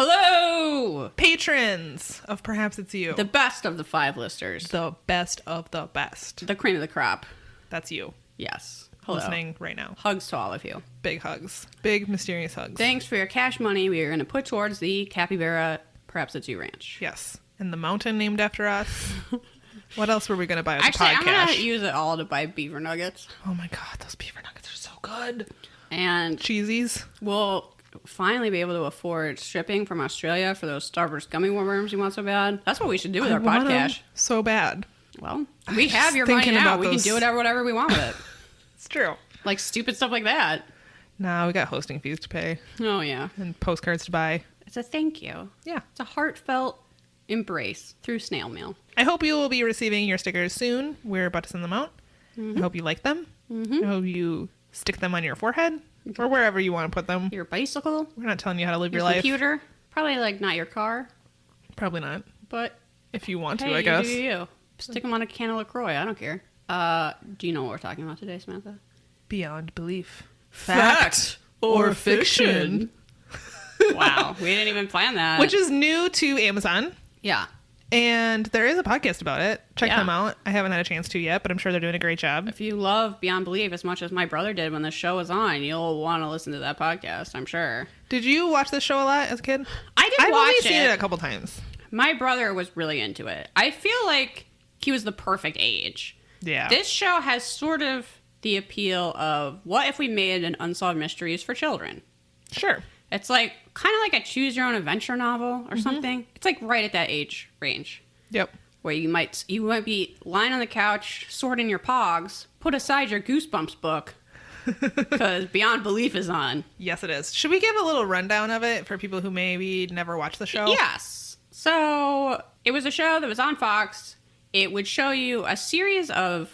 Hello! Patrons of Perhaps It's You. The best of the 5 listers. The best of the best. The cream of the crop. That's you. Yes. Hello. Listening right now. Hugs to all of you. Big hugs. Big mysterious hugs. Thanks for your cash money we are going to put towards the Capybara Perhaps It's You Ranch. Yes. And the mountain named after us. What else were we going to buy with Actually, the podcast? I'm going to use it all to buy beaver nuggets. Oh my god, those beaver nuggets are so good. And Cheesies. we'll finally be able to afford shipping from Australia for those Starburst gummy worms you want so bad. That's what we should do with I our want 'em podcast. so bad. Well, we just have your money thinking now. about We can those. do whatever we want with it. It's true. Like stupid stuff like that. Nah, we got hosting fees to pay Oh, yeah. and postcards to buy. It's a thank you. Yeah. It's a heartfelt embrace through snail mail. I hope you will be receiving your stickers soon. We're about to send them out. Mm-hmm. I hope you like them. I hope you stick them on your forehead or wherever you want to put them. Your bicycle, We're not telling you how to live your your life. computer, probably like not your car, Probably not. but If you want hey, to, I guess. you do you. Stick them on a can of LaCroix. I don't care. Do you know what we're talking about today, Samantha? Beyond belief. Fact or fiction? Wow, we didn't even plan that. Which is new to Amazon. yeah. And there is a podcast about it. Check Yeah. them out. I haven't had a chance to yet, but I'm sure they're doing a great job. If you love Beyond Belief as much as my brother did when the show was on, you'll want to listen to that podcast, I'm sure. Did you watch this show a lot as a kid? I did I've watch only it. seen it a couple times. My brother was really into it. I feel like he was the perfect age. Yeah. This show has sort of the appeal of what if we made an Unsolved Mysteries for children? Sure. It's like kind of like a choose your own adventure novel or something. It's like right at that age range Yep. where you might be lying on the couch sorting your pogs, put aside your Goosebumps book because Beyond Belief is on. Yes, it is. Should we give a little rundown of it for people who maybe never watched the show? Yes. So it was a show that was on Fox. It would show you a series of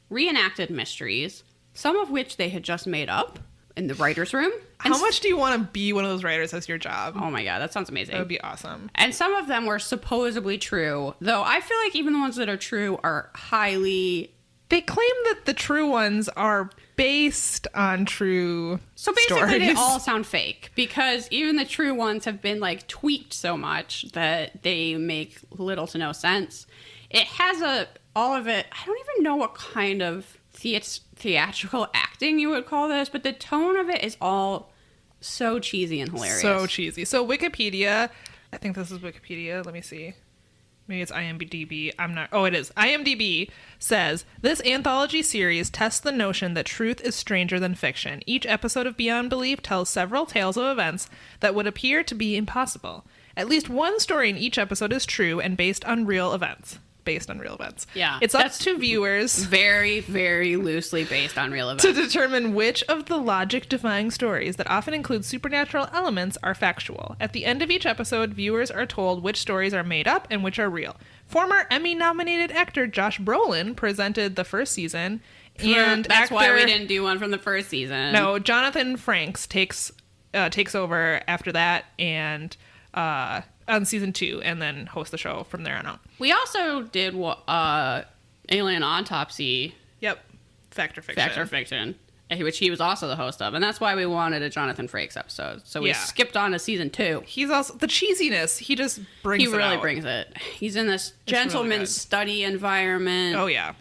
reenacted mysteries, some of which they had just made up in the writer's room. And How much do you want to be one of those writers as your job? Oh my God, that sounds amazing. That would be awesome. And some of them were supposedly true, though I feel like even the ones that are true are highly... They claim that the true ones are based on true So basically stories. they all sound fake because even the true ones have been like tweaked so much that they make little to no sense. It has all of it, I don't even know what kind of theatrical acting you would call this, but the tone of it is all so cheesy and hilarious. So cheesy. So Wikipedia, I think this is Wikipedia. Let me see. Maybe it's IMDb. I'm not. Oh, it is. IMDb says, this anthology series tests the notion that truth is stranger than fiction. Each episode of Beyond Belief tells several tales of events that would appear to be impossible. At least one story in each episode is true and based on real events. Yeah, It's up that's to viewers very, very loosely based on real events. to determine which of the logic-defying stories that often include supernatural elements are factual. At the end of each episode, viewers are told which stories are made up and which are real. Former Emmy-nominated actor Josh Brolin presented the first season, and That's why we didn't do one from the first season. No, Jonathan Frakes takes over after that and on season 2, and then hosts the show from there on out. We also did Alien Autopsy, Yep, Fact or Fiction. Fiction, which he was also the host of, and that's why we wanted a Jonathan Frakes episode. So we Yeah. skipped on to season 2. He's also the cheesiness. He just brings. He it really out. brings it. He's in this really gentleman's good. study environment. Oh yeah.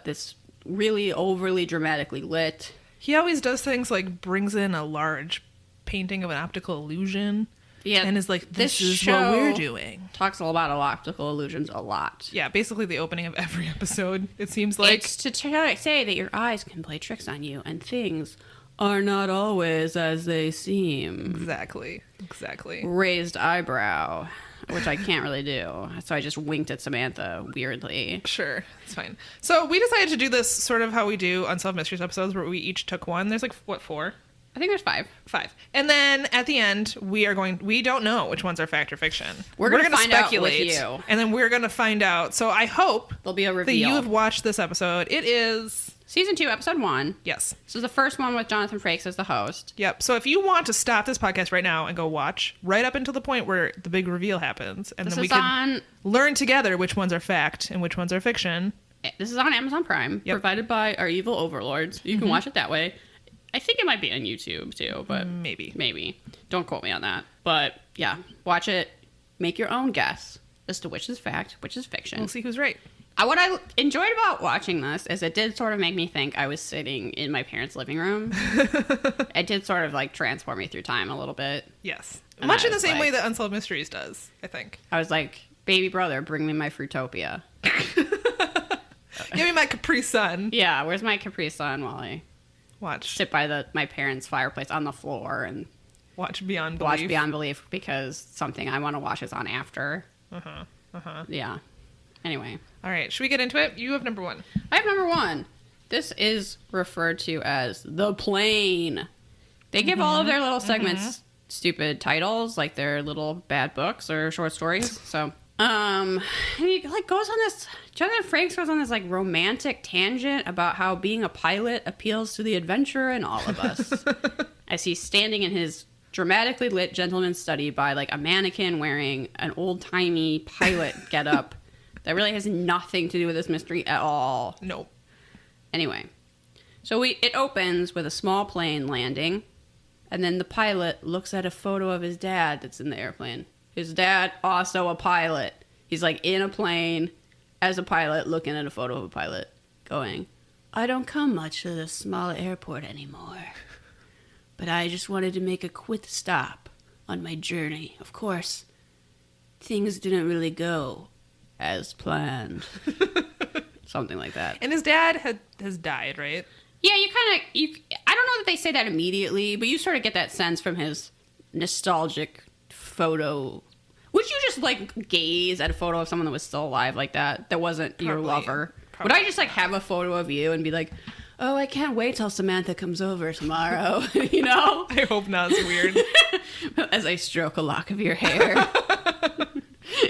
This really overly dramatically lit. He always does things like brings in a large painting of an optical illusion. Yeah, And is like, this is show what we're doing. Talks about optical illusions a lot. Yeah, basically the opening of every episode, it seems like. It's to say that your eyes can play tricks on you, and things are not always as they seem. Exactly. Raised eyebrow, which I can't really do. So I just winked at Samantha weirdly. Sure, it's fine. So we decided to do this sort of how we do Unsolved Mysteries episodes, where we each took one. There's like, what, 4? I think there's 5. 5. And then at the end, we don't know which ones are fact or fiction. We're gonna gonna find out with you. And then we're going to find out. So I hope There'll be a that reveal. you have watched this episode. It is... Season 2, episode 1. Yes. This is the first one with Jonathan Frakes as the host. Yep. So if you want to stop this podcast right now and go watch right up until the point where the big reveal happens, and This then we is can learn together which ones are fact and which ones are fiction. This is on Amazon Prime, Yep. provided by our evil overlords. You can watch it that way. I think it might be on YouTube too, but Maybe. Don't quote me on that. But yeah, watch it. Make your own guess as to which is fact, which is fiction. We'll see who's right. What I enjoyed about watching this is it did sort of make me think I was sitting in my parents' living room. It did sort of like transport me through time a little bit. Yes. And Much I in the was same like- way that Unsolved Mysteries does, I think. I was like, baby brother, bring me my Fruitopia. Give me my Capri Sun. Yeah, where's my Capri Sun while I Watch sit by my parents' fireplace on the floor and Beyond Belief. watch Beyond Belief because something I want to watch is on after. Yeah. Anyway, All right, should we get into it? You have number 1. I have number 1. This is referred to as The Plane. They give all of their little segments stupid titles, like their little bad books or short stories. So, and he like goes on this. Jonathan Frakes goes on this like romantic tangent about how being a pilot appeals to the adventurer in all of us, as he's standing in his dramatically lit gentleman's study by like a mannequin wearing an old timey pilot getup that really has nothing to do with this mystery at all. Nope. Anyway, so it opens with a small plane landing, and then the pilot looks at a photo of his dad that's in the airplane. His dad, also a pilot. He's like in a plane as a pilot, looking at a photo of a pilot, going, I don't come much to this small airport anymore, but I just wanted to make a quick stop on my journey. Of course, things didn't really go as planned. Something like that. And his dad has died, right? Yeah, I don't know that they say that immediately, but you sort of get that sense from his nostalgic photo. Would you just like gaze at a photo of someone that was still alive like that wasn't your Probably. lover? Probably Would I just like have a photo of you and be like, oh, I can't wait till Samantha comes over tomorrow, you know? I hope not. It's weird. As I stroke a lock of your hair.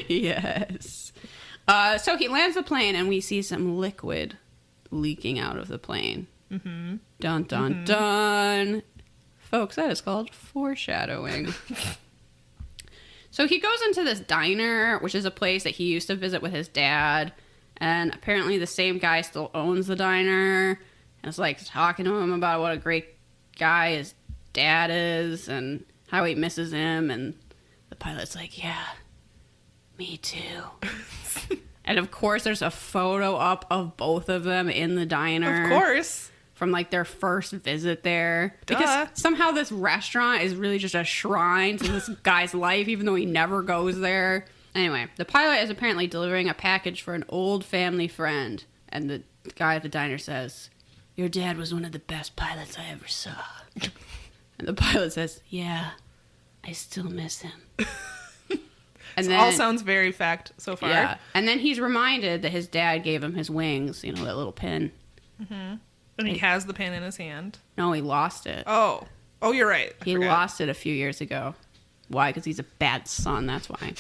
Yes. So he lands the plane and we see some liquid leaking out of the plane. Mm-hmm. Dun, dun, dun. Folks, that is called foreshadowing. So he goes into this diner, which is a place that he used to visit with his dad. And apparently the same guy still owns the diner. And it's like talking to him about what a great guy his dad is and how he misses him. And the pilot's like, yeah, me too. And of course there's a photo up of both of them in the diner. Of course. From like their first visit there. Duh. Because somehow this restaurant is really just a shrine to this guy's life, even though he never goes there. Anyway, the pilot is apparently delivering a package for an old family friend. And the guy at the diner says, your dad was one of the best pilots I ever saw. And the pilot says, yeah, I still miss him. And This all sounds very fact so far. yeah. And then he's reminded that his dad gave him his wings, you know, that little pin. And he has the pen in his hand. No, he lost it. Oh, you're right. I He forgot. lost it a few years ago. Why? Because he's a bad son, that's why.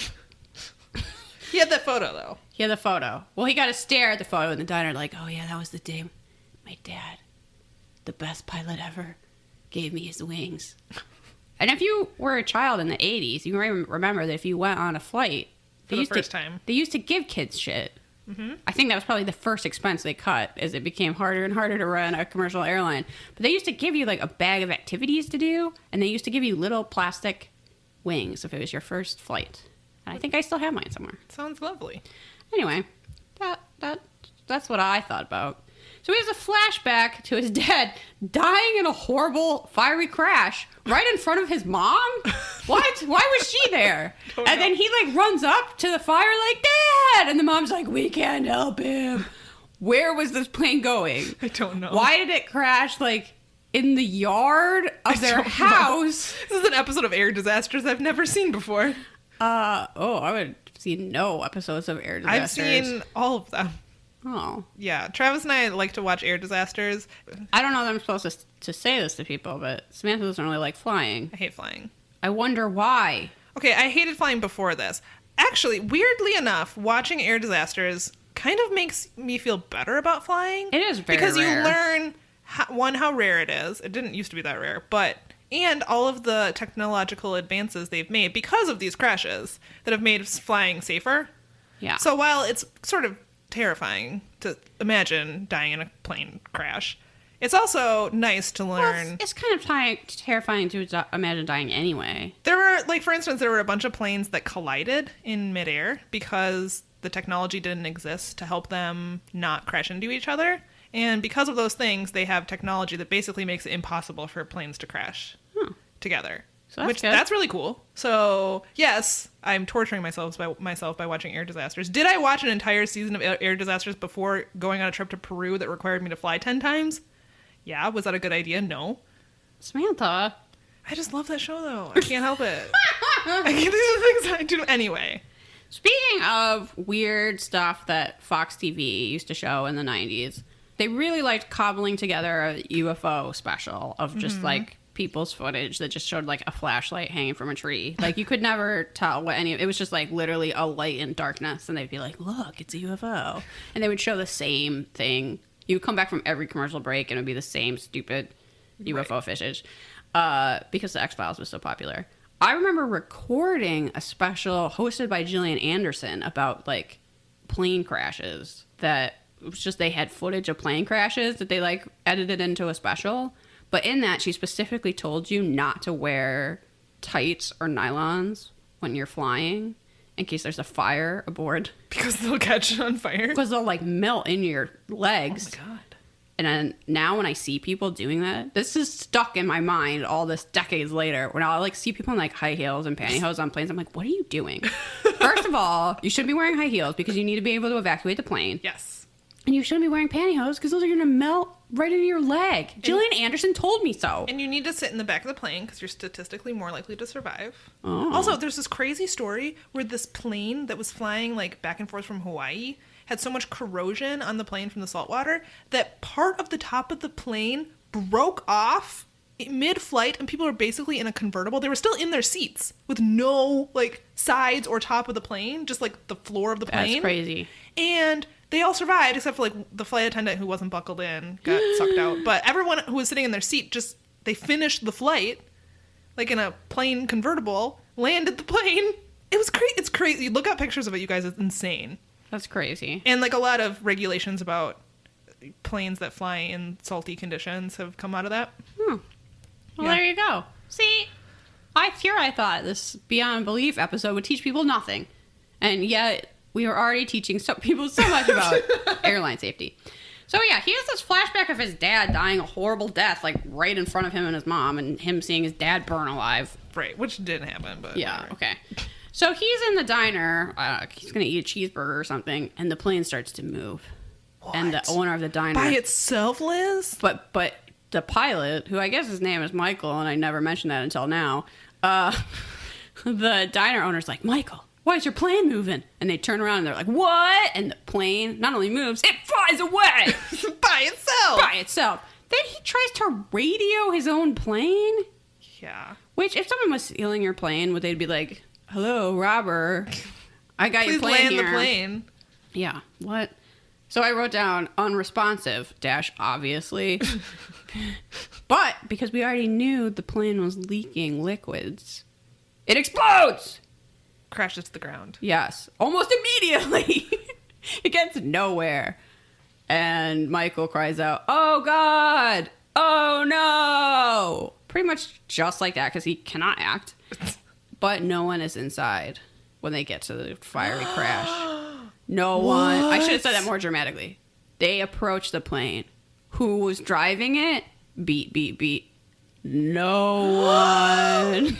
He had that photo, though. He had the photo. Well, he got to stare at the photo in the diner like, oh yeah, that was the day my dad, the best pilot ever, gave me his wings. And if you were a child in the 80s, you might remember that if you went on a flight, For the first time. they used to give kids shit. Mm-hmm. I think that was probably the first expense they cut as it became harder and harder to run a commercial airline. But they used to give you like a bag of activities to do, and they used to give you little plastic wings if it was your first flight. And I think I still have mine somewhere. Sounds lovely. Anyway, that's what I thought about. So he has a flashback to his dad dying in a horrible fiery crash right in front of his mom. What? Why was she there? Don't And know. then he like runs up to the fire like, Dad! And the mom's like, we can't help him. Where was this plane going? I don't know. Why did it crash like in the yard of their don't know. house? This is an episode of Air Disasters I've never seen before. I would see no episodes of Air Disasters. I've seen all of them. Oh. Yeah, Travis and I like to watch Air Disasters. I don't know that I'm supposed to say this to people, but Samantha doesn't really like flying. I hate flying. I wonder why. Okay, I hated flying before this. Actually, weirdly enough, watching Air Disasters kind of makes me feel better about flying. It is very because rare. you learn how rare it is. It didn't used to be that rare, and all of the technological advances they've made because of these crashes that have made flying safer. Yeah. So while it's sort of terrifying to imagine dying in a plane crash, It's also nice to Well, learn. it's kind of terrifying to imagine dying anyway. There were, like, for instance, there were a bunch of planes that collided in midair because the technology didn't exist to help them not crash into each other. And because of those things, they have technology that basically makes it impossible for planes to crash together. So that's good. That's really cool. So, yes, I'm torturing myself by watching air disasters. Did I watch an entire season of air disasters before going on a trip to Peru that required me to fly 10 times? Yeah. Was that a good idea? No. Samantha. I just love that show, though. I can't help it. These are things I do anyway. Speaking of weird stuff that Fox TV used to show in the 90s, they really liked cobbling together a UFO special of just like people's footage that just showed like a flashlight hanging from a tree. Like you could never tell what it was just like literally a light in darkness, and they'd be like, look, it's a UFO. And they would show the same thing. You would come back from every commercial break and it would be the same stupid UFO footage because the X-Files was so popular. I remember recording a special hosted by Gillian Anderson about like plane crashes that it was just they had footage of plane crashes that they like edited into a special. But in that, she specifically told you not to wear tights or nylons when you're flying in case there's a fire aboard. Because they'll catch on fire? Because they'll like melt in your legs. Oh my God. And then now when I see people doing that, this is stuck in my mind all this decades later. When I like see people in like high heels and pantyhose on planes, I'm like, what are you doing? First of all, you shouldn't be wearing high heels because you need to be able to evacuate the plane. Yes. And you shouldn't be wearing pantyhose because those are going to melt right into your leg. Gillian Anderson told me so. And you need to sit in the back of the plane because you're statistically more likely to survive. Oh. Also, there's this crazy story where this plane that was flying like back and forth from Hawaii had so much corrosion on the plane from the salt water that part of the top of the plane broke off mid-flight, and people were basically in a convertible. They were still in their seats with no like sides or top of the plane, just like the floor of the plane. That's crazy. And they all survived except for like the flight attendant who wasn't buckled in got sucked out. But everyone who was sitting in their seat they finished the flight like in a plane convertible, landed the plane. It was crazy. It's crazy. Look up pictures of it, you guys. It's insane. That's crazy. And like a lot of regulations about planes that fly in salty conditions have come out of that. Well, Yeah. there you go. See, I thought this Beyond Belief episode would teach people nothing. And yet, we were already teaching people so much about airline safety. So yeah, he has this flashback of his dad dying a horrible death, like right in front of him and his mom, and him seeing his dad burn alive. Right, which didn't happen, but Yeah, whatever. okay. So he's in the diner, he's going to eat a cheeseburger or something, and the plane starts to move. What? And the owner of the diner... By itself, Liz? But the pilot, who I guess his name is Michael, and I never mentioned that until now, the diner owner's like, Michael, why is your plane moving? And they turn around and they're like, what? And the plane not only moves, it flies away By itself. by itself. Then he tries to radio his own plane. Yeah. Which, if someone was stealing your plane, would they be like, hello, robber, I got Please your plane land here. the plane. Yeah, what? So I wrote down unresponsive, obviously. But because we already knew the plane was leaking liquids, it explodes! Crashes to the ground. Yes, almost immediately. It gets nowhere. And Michael cries out, oh God! Oh no! Pretty much just like that because he cannot act. But no one is inside when they get to the fiery crash. No one. I should have said that more dramatically. They approach the plane. Who was driving it? Beep, beep, beep. No one.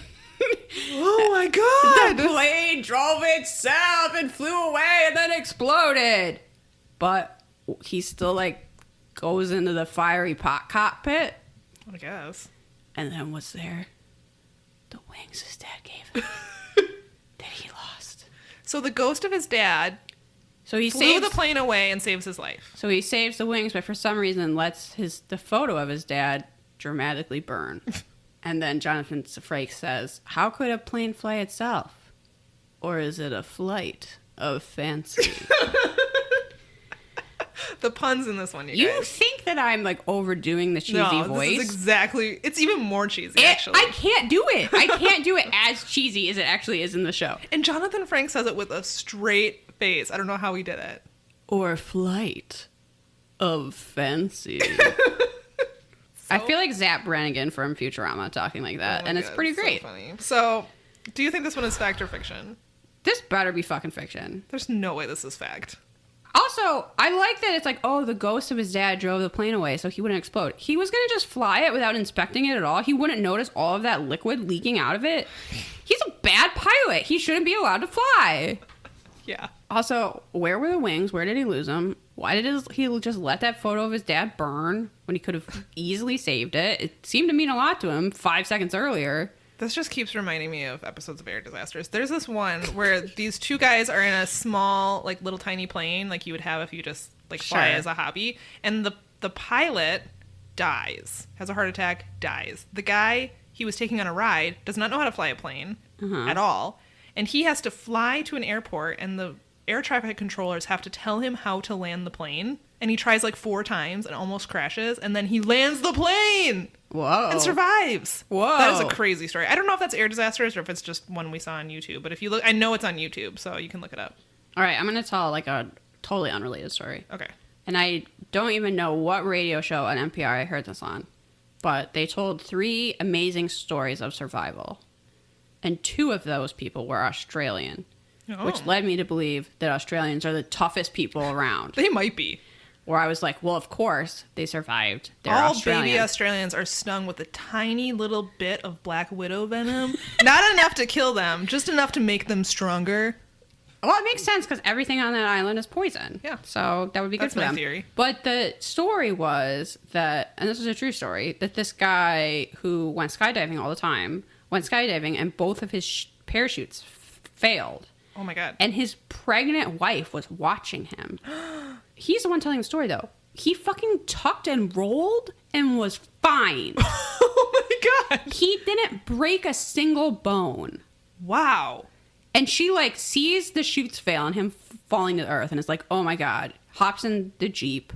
Oh my God! The plane drove itself and flew away and then exploded. But he still, like, goes into the fiery cockpit. I guess. And then what's there? The wings his dad gave him. That he lost. So the ghost of his dad So he flew saves the plane away and saves his life. So he saves the wings, but for some reason lets the photo of his dad dramatically burn. And then Jonathan Frakes says, how could a plane fly itself? Or is it a flight of fancy? The puns in this one, you You guys. think that I'm like overdoing the cheesy No, voice? this is exactly. It's even more cheesy, actually. I can't do it. I can't do it as cheesy as it actually is in the show. And Jonathan Frank says it with a straight face. I don't know how he did it. Or flight of fancy. I feel like Zap Brannigan from Futurama talking like that, and it's pretty great. So funny. So, do you think this one is fact or fiction? This better be fucking fiction. There's no way this is fact. Also, I like that it's like, oh, the ghost of his dad drove the plane away so he wouldn't explode. He was going to just fly it without inspecting it at all. He wouldn't notice all of that liquid leaking out of it. He's a bad pilot. He shouldn't be allowed to fly. Yeah. Also, where were the wings? Where did he lose them? Why did he just let that photo of his dad burn when he could have easily saved it? It seemed to mean a lot to him 5 seconds earlier. This just keeps reminding me of episodes of air disasters. There's this one where these two guys are in a small, like, little tiny plane, like you would have if you just, like, fly as a hobby. And the pilot dies, has a heart attack, dies. The guy he was taking on a ride does not know how to fly a plane at all. And he has to fly to an airport, and the air traffic controllers have to tell him how to land the plane. And he tries, like, 4 times and almost crashes, and then he lands the plane! Whoa. And survives. Whoa. That is a crazy story. I don't know if that's air disasters or if it's just one we saw on YouTube. But if you look, I know it's on YouTube, so you can look it up. All right, I'm going to tell like a totally unrelated story. Okay. And I don't even know what radio show on NPR I heard this on. But they told 3 amazing stories of survival. And 2 of those people were Australian. Oh. Which led me to believe that Australians are the toughest people around. They might be. Where I was like, well, of course they survived. They're All Australian. baby Australians are stung with a tiny little bit of black widow venom. Not enough to kill them, just enough to make them stronger. Well, it makes sense because everything on that island is poison. Yeah. So that would be good That's for my them. theory. But the story was that, and this is a true story, that this guy who went skydiving all the time went skydiving and both of his parachutes failed. Oh my god. And his pregnant wife was watching him. He's the one telling the story, though. He fucking tucked and rolled and was fine. Oh my god. He didn't break a single bone. Wow. And she, like, sees the chutes fail and him falling to the earth and is like, oh my god. Hops in the Jeep,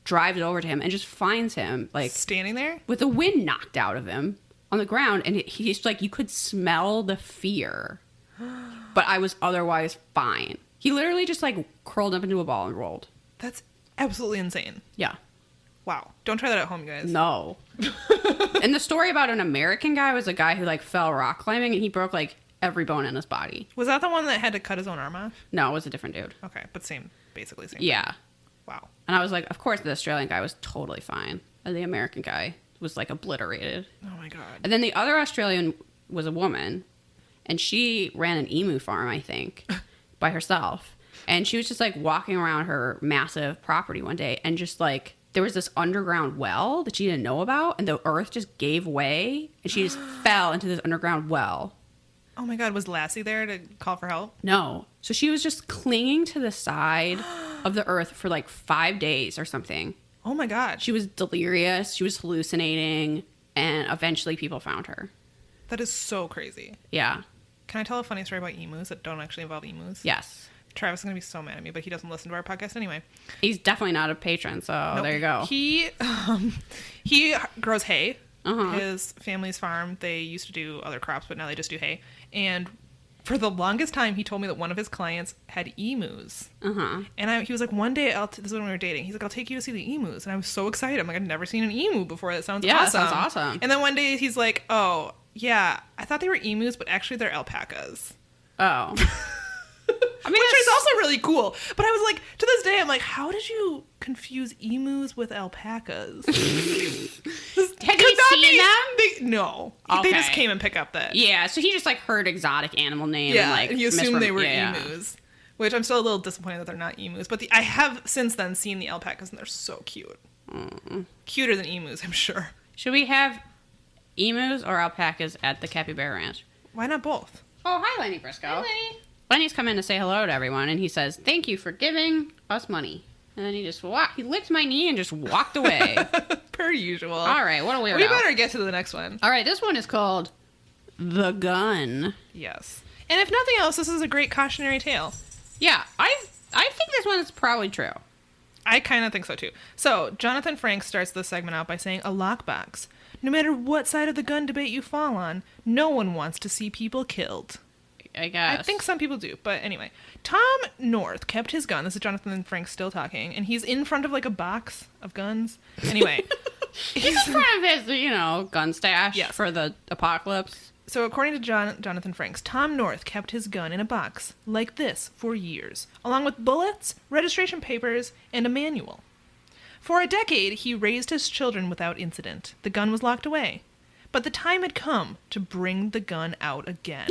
drives over to him, and just finds him, like, Standing there? with the wind knocked out of him on the ground. And he's like, you could smell the fear. But I was otherwise fine. He literally just, like, curled up into a ball and rolled. That's absolutely insane. Yeah. Wow. Don't try that at home, you guys. No. And the story about an American guy was a guy who, like, fell rock climbing and he broke, like, every bone in his body. Was that the one that had to cut his own arm off? No, it was a different dude. Okay, but basically same. Yeah. Wow. And I was like, of course, the Australian guy was totally fine. And the American guy was, like, obliterated. Oh my god. And then the other Australian was a woman, and she ran an emu farm, I think, by herself. And she was just, like, walking around her massive property one day, and just, like, there was this underground well that she didn't know about, and the earth just gave way, and she just fell into this underground well. Oh my god, was Lassie there to call for help? No. So she was just clinging to the side of the earth for, like, 5 days or something. Oh my god. She was delirious, she was hallucinating, and eventually people found her. That is so crazy. Yeah. Can I tell a funny story about emus that don't actually involve emus? Yes. Travis is going to be so mad at me, but he doesn't listen to our podcast anyway. He's definitely not a patron, so Nope. there you go. He grows hay. Uh-huh. His family's farm, they used to do other crops, but now they just do hay. And for the longest time, he told me that one of his clients had emus. Uh-huh. And he was like, one day, this is when we were dating. He's like, I'll take you to see the emus. And I was so excited. I'm like, I've never seen an emu before. That sounds Yeah, awesome. that sounds awesome. And then one day he's like, oh, yeah, I thought they were emus, but actually they're alpacas. Oh. I mean, Which is also really cool. But I was like, to this day, I'm like, how did you confuse emus with alpacas? have you seen them? No. Okay. They just came and pick up that. Yeah, so he just, like, heard exotic animal name and, like... and you assumed they were yeah. emus. Which I'm still a little disappointed that they're not emus. But I have since then seen the alpacas, and they're so cute. Cuter than emus, I'm sure. Should we have emus or alpacas at the Capybara Ranch? Why not both? Oh, hi, Lenny Briscoe. Hi, Lenny. Lenny's come in to say hello to everyone, and he says, thank you for giving us money. And then he just he licked my knee and just walked away. Per usual. All right, what a weirdo. We better get to the next one. All right, this one is called The Gun. Yes. And if nothing else, this is a great cautionary tale. Yeah, I think this one is probably true. I kind of think so, too. So, Jonathan Frank starts this segment out by saying, a lockbox. No matter what side of the gun debate you fall on, no one wants to see people killed. I guess. I think some people do, but anyway. Tom North kept his gun. This is Jonathan Frank still talking, and he's in front of, like, a box of guns. Anyway, He's in front of his, gun stash Yes. for the apocalypse. So according to Jonathan Franks, Tom North kept his gun in a box like this for years, along with bullets, registration papers, and a manual. For a decade, he raised his children without incident. The gun was locked away. But the time had come to bring the gun out again.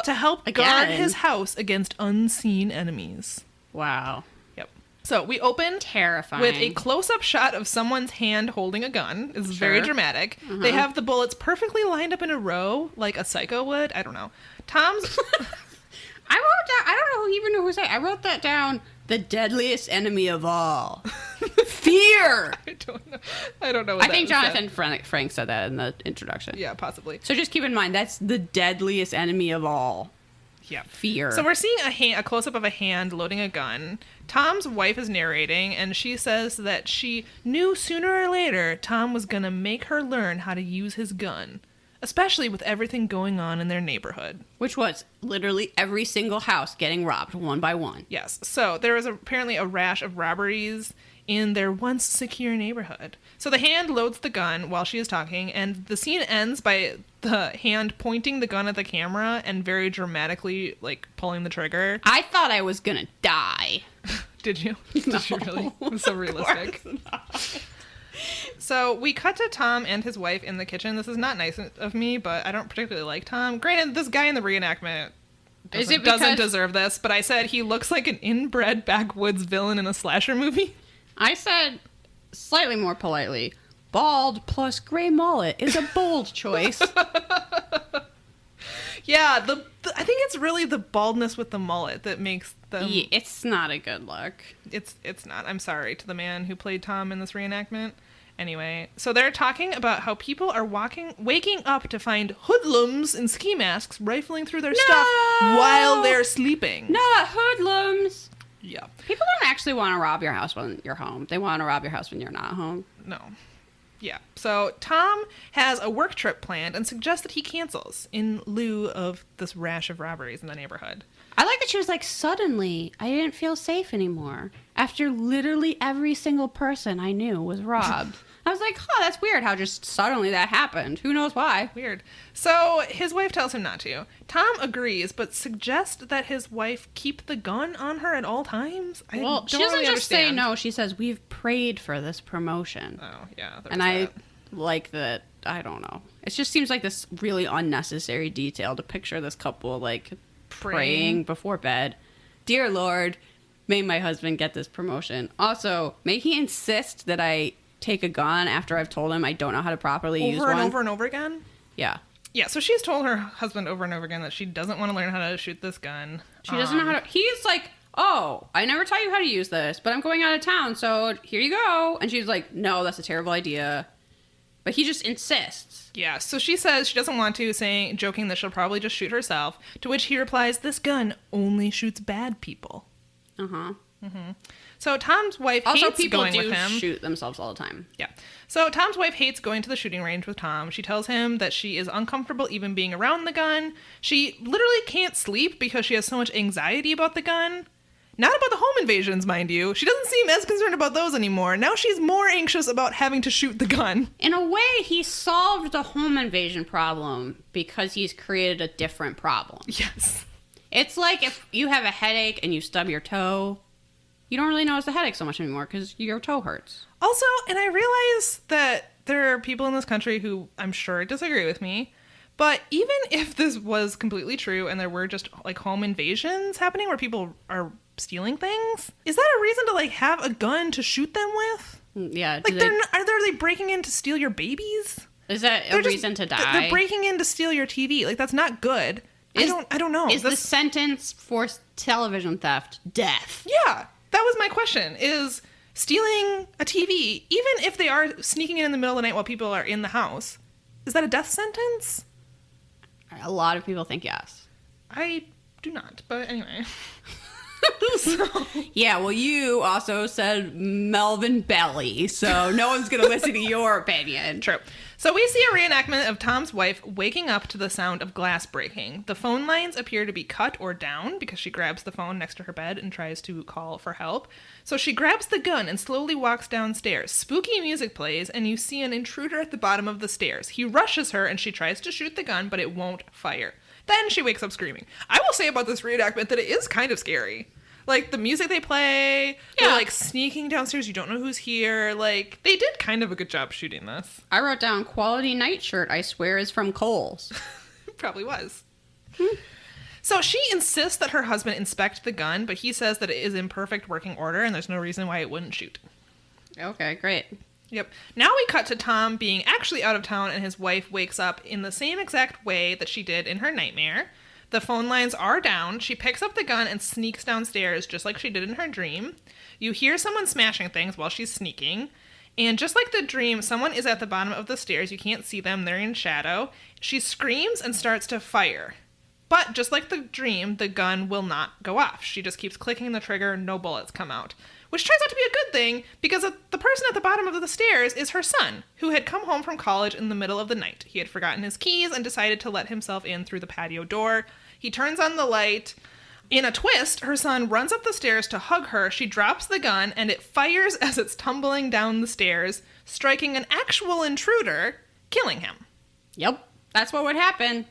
To help guard his house against unseen enemies. Wow. Yep. So we opened Terrifying. with a close-up shot of someone's hand holding a gun. It's very dramatic. They have the bullets perfectly lined up in a row, like a psycho would. I don't know. Tom's... I wrote down, I don't even know who said it. I wrote that down. The deadliest enemy of all. Fear! I don't know what I think Jonathan Frank said that in the introduction. Yeah, possibly. So just keep in mind, that's the deadliest enemy of all. Yeah. Fear. So we're seeing a close-up of a hand loading a gun. Tom's wife is narrating, and she says that she knew sooner or later Tom was going to make her learn how to use his gun, especially with everything going on in their neighborhood. Which was literally every single house getting robbed one by one. Yes. So there was apparently a rash of robberies in their once secure neighborhood. So the hand loads the gun while she is talking, and the scene ends by the hand pointing the gun at the camera and very dramatically, pulling the trigger. I thought I was gonna die. Did you? Did you really? It was so realistic. So we cut to Tom and his wife in the kitchen. This is not nice of me, but I don't particularly like Tom. Granted, this guy in the reenactment doesn't deserve this, but I said he looks like an inbred backwoods villain in a slasher movie. I said, slightly more politely, bald plus gray mullet is a bold choice. Yeah, I think it's really the baldness with the mullet that makes them... Yeah, it's not a good look. It's not. I'm sorry to the man who played Tom in this reenactment. Anyway, so they're talking about how people are waking up to find hoodlums in ski masks rifling through their stuff while they're sleeping. Not hoodlums! Yeah. People don't actually want to rob your house when you're home. They want to rob your house when you're not home. No. Yeah. So Tom has a work trip planned and suggests that he cancels in lieu of this rash of robberies in the neighborhood. I like that she was like, suddenly, I didn't feel safe anymore. After literally every single person I knew was robbed. I was like, that's weird how just suddenly that happened. Who knows why? Weird. So his wife tells him not to. Tom agrees, but suggests that his wife keep the gun on her at all times. She doesn't just say no. She says, we've prayed for this promotion. Oh, yeah. And I like that. I don't know. It just seems like this really unnecessary detail to picture this couple praying before bed. Dear Lord, may my husband get this promotion. Also, may he insist that I take a gun after I've told him I don't know how to properly use one. Over and over and over again? Yeah. Yeah, so she's told her husband over and over again that she doesn't want to learn how to shoot this gun. She doesn't know how to... He's like, I never taught you how to use this, but I'm going out of town, so here you go. And she's like, no, that's a terrible idea. But he just insists. Yeah, so she says she doesn't want to, joking that she'll probably just shoot herself, to which he replies, this gun only shoots bad people. Uh-huh. Mm-hmm. So Tom's wife hates going with him. Also, people do shoot themselves all the time. Yeah. So Tom's wife hates going to the shooting range with Tom. She tells him that she is uncomfortable even being around the gun. She literally can't sleep because she has so much anxiety about the gun. Not about the home invasions, mind you. She doesn't seem as concerned about those anymore. Now she's more anxious about having to shoot the gun. In a way, he solved the home invasion problem because he's created a different problem. Yes. It's like if you have a headache and you stub your toe, you don't really notice the headache so much anymore because your toe hurts. Also, and I realize that there are people in this country who I'm sure disagree with me, but even if this was completely true and there were just home invasions happening where people are stealing things, is that a reason to have a gun to shoot them with? Yeah. Are they breaking in to steal your babies? Is that a reason to die? They're breaking in to steal your TV. That's not good. I don't know. Is the sentence for television theft death? Yeah. That was my question, is stealing a TV, even if they are sneaking in the middle of the night while people are in the house, is that a death sentence? A lot of people think yes. I do not, but anyway. Yeah, well, you also said Melvin Belly, so no one's going to listen to your opinion. True. So we see a reenactment of Tom's wife waking up to the sound of glass breaking. The phone lines appear to be cut or down because she grabs the phone next to her bed and tries to call for help. So she grabs the gun and slowly walks downstairs. Spooky music plays, and you see an intruder at the bottom of the stairs. He rushes her, and she tries to shoot the gun, but it won't fire. Then she wakes up screaming. I will say about this reenactment that it is kind of scary. Like, the music they play, they're, like, sneaking downstairs. You don't know who's here. Like, they did kind of a good job shooting this. I wrote down quality nightshirt, I swear, is from Kohl's. Probably was. So she insists that her husband inspect the gun, but he says that it is in perfect working order and there's no reason why it wouldn't shoot. Okay, great. Yep. Now we cut to Tom being actually out of town, and his wife wakes up in the same exact way that she did in her nightmare. The phone lines are down. She picks up the gun and sneaks downstairs just like she did in her dream. You hear someone smashing things while she's sneaking. And just like the dream, someone is at the bottom of the stairs. You can't see them. They're in shadow. She screams and starts to fire. But just like the dream, the gun will not go off. She just keeps clicking the trigger. No bullets come out. Which turns out to be a good thing because the person at the bottom of the stairs is her son, who had come home from college in the middle of the night. He had forgotten his keys and decided to let himself in through the patio door. He turns on the light. In a twist, her son runs up the stairs to hug her. She drops the gun, and it fires as it's tumbling down the stairs, striking an actual intruder, killing him. Yep, that's what would happen.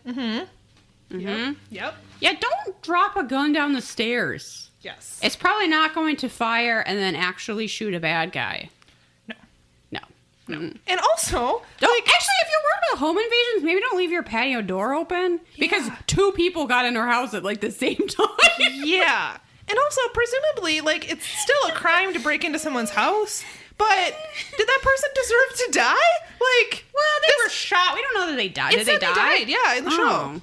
Yep. Yeah, don't drop a gun down the stairs. Yes. It's probably not going to fire and then actually shoot a bad guy. No. And also, Actually, if you're worried about home invasions, maybe don't leave your patio door open. Because 2 people got in her house at, like, the same time. yeah. And also, presumably, like, it's still a crime to break into someone's house. But did that person deserve to die? Like, well, they were shot. We don't know that they died. Did they die? They died, yeah, in the show.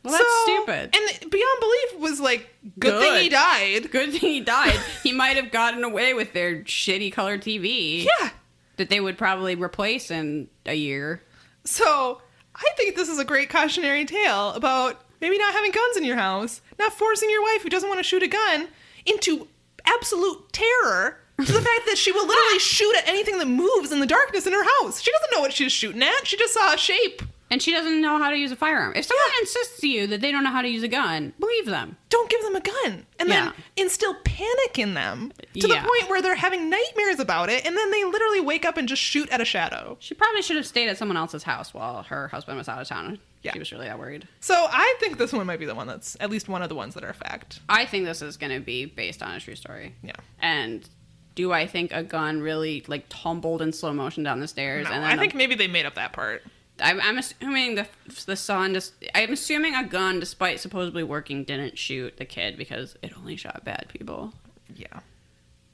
Well, that's stupid. And Beyond Belief was like, good thing he died. Good thing he died. He might have gotten away with their shitty color TV. Yeah. That they would probably replace in a year. So, I think this is a great cautionary tale about maybe not having guns in your house, not forcing your wife who doesn't want to shoot a gun into absolute terror to the fact that she will literally shoot at anything that moves in the darkness in her house. She doesn't know what she's shooting at. She just saw a shape. And she doesn't know how to use a firearm. If someone insists to you that they don't know how to use a gun, believe them. Don't give them a gun. And then instill panic in them to the point where they're having nightmares about it, and then they literally wake up and just shoot at a shadow. She probably should have stayed at someone else's house while her husband was out of town. Yeah. She was really that worried. So I think this one might be the one that's at least one of the ones that are a fact. I think this is going to be based on a true story. Yeah. And do I think a gun really, like, tumbled in slow motion down the stairs? No, and I think maybe they made up that part. I'm assuming the son I'm assuming a gun, despite supposedly working, didn't shoot the kid because it only shot bad people. Yeah.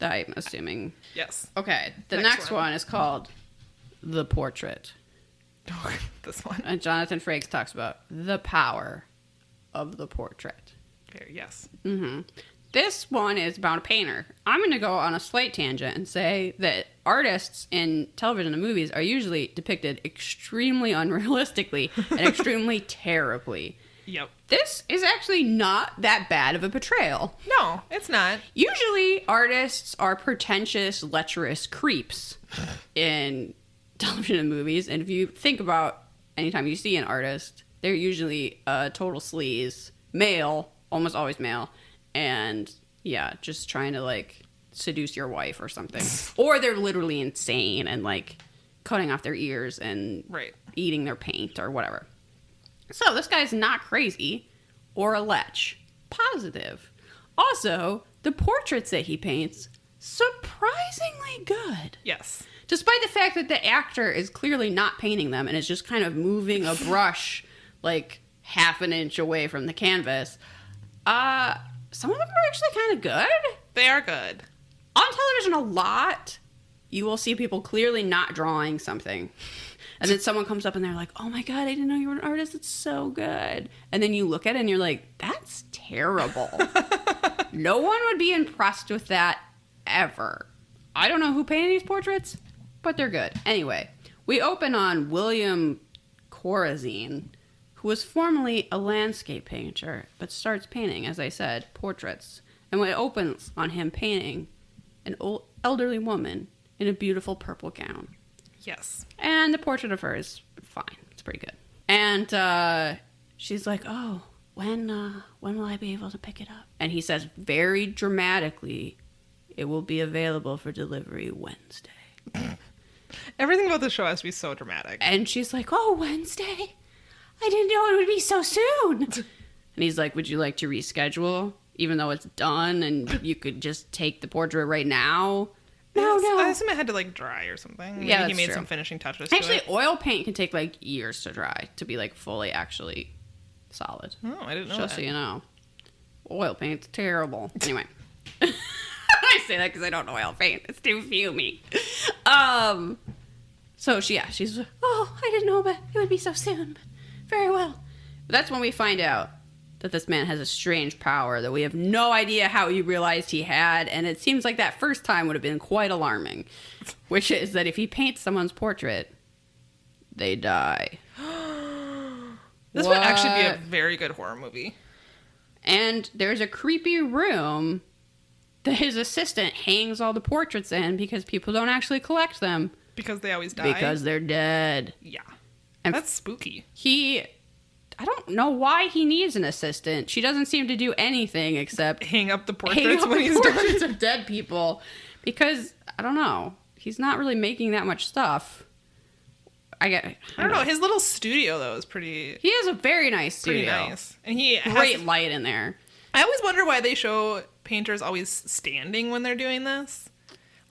I'm assuming. Yes. Okay. The next one is called The Portrait. This one. And Jonathan Frakes talks about the power of the portrait. Okay, yes. Mm-hmm. This one is about a painter. I'm going to go on a slight tangent and say that artists in television and movies are usually depicted extremely unrealistically and extremely terribly. Yep. This is actually not that bad of a portrayal. No, it's not. Usually, artists are pretentious, lecherous creeps in television and movies. And if you think about anytime you see an artist, they're usually a total sleaze, male, almost always male. And yeah, just trying to like seduce your wife or something. Or they're literally insane and like cutting off their ears and eating their paint or whatever. So this guy's not crazy or a lech. Positive. Also, the portraits that he paints, surprisingly good. Yes. Despite the fact that the actor is clearly not painting them and is just kind of moving a brush like half an inch away from the canvas. Some of them are actually kind of good. They are good. On television a lot, you will see people clearly not drawing something. And then someone comes up and they're like, oh my God, I didn't know you were an artist. It's so good. And then you look at it and you're like, that's terrible. No one would be impressed with that ever. I don't know who painted these portraits, but they're good. Anyway, we open on William Corazine, who was formerly a landscape painter, but starts painting, as I said, portraits. And it opens on him painting an old elderly woman in a beautiful purple gown. Yes. And the portrait of her is fine. It's pretty good. And she's like, oh, when will I be able to pick it up? And he says very dramatically, it will be available for delivery Wednesday. Everything about the show has to be so dramatic. And she's like, oh, Wednesday? I didn't know it would be so soon. And he's like, would you like to reschedule? Even though it's done and you could just take the portrait right now? No. I assume it had to like dry or something. Yeah, Maybe he that's made true. some finishing touches Actually, to it. oil paint can take like years to dry to be like fully actually solid. Oh, I didn't know Just that. so you know. Oil paint's terrible. Anyway. I say that because I don't know oil paint. It's too fumey. So she's like, oh, I didn't know but it would be so soon. But very well. But that's when we find out that this man has a strange power that we have no idea how he realized he had, and it seems like that first time would have been quite alarming, which is that if he paints someone's portrait, they die. This would actually be a very good horror movie. And there's a creepy room that his assistant hangs all the portraits in because people don't actually collect them. Because they always die? Because they're dead. Yeah. And that's spooky. I don't know why he needs an assistant. She doesn't seem to do anything except hang up the hang portraits up when the he's portraits done. of dead people. Because, I don't know, he's not really making that much stuff. I don't know. His little studio, though, is pretty He has a very nice studio. nice. And he Great has, light in there. I always wonder why they show painters always standing when they're doing this.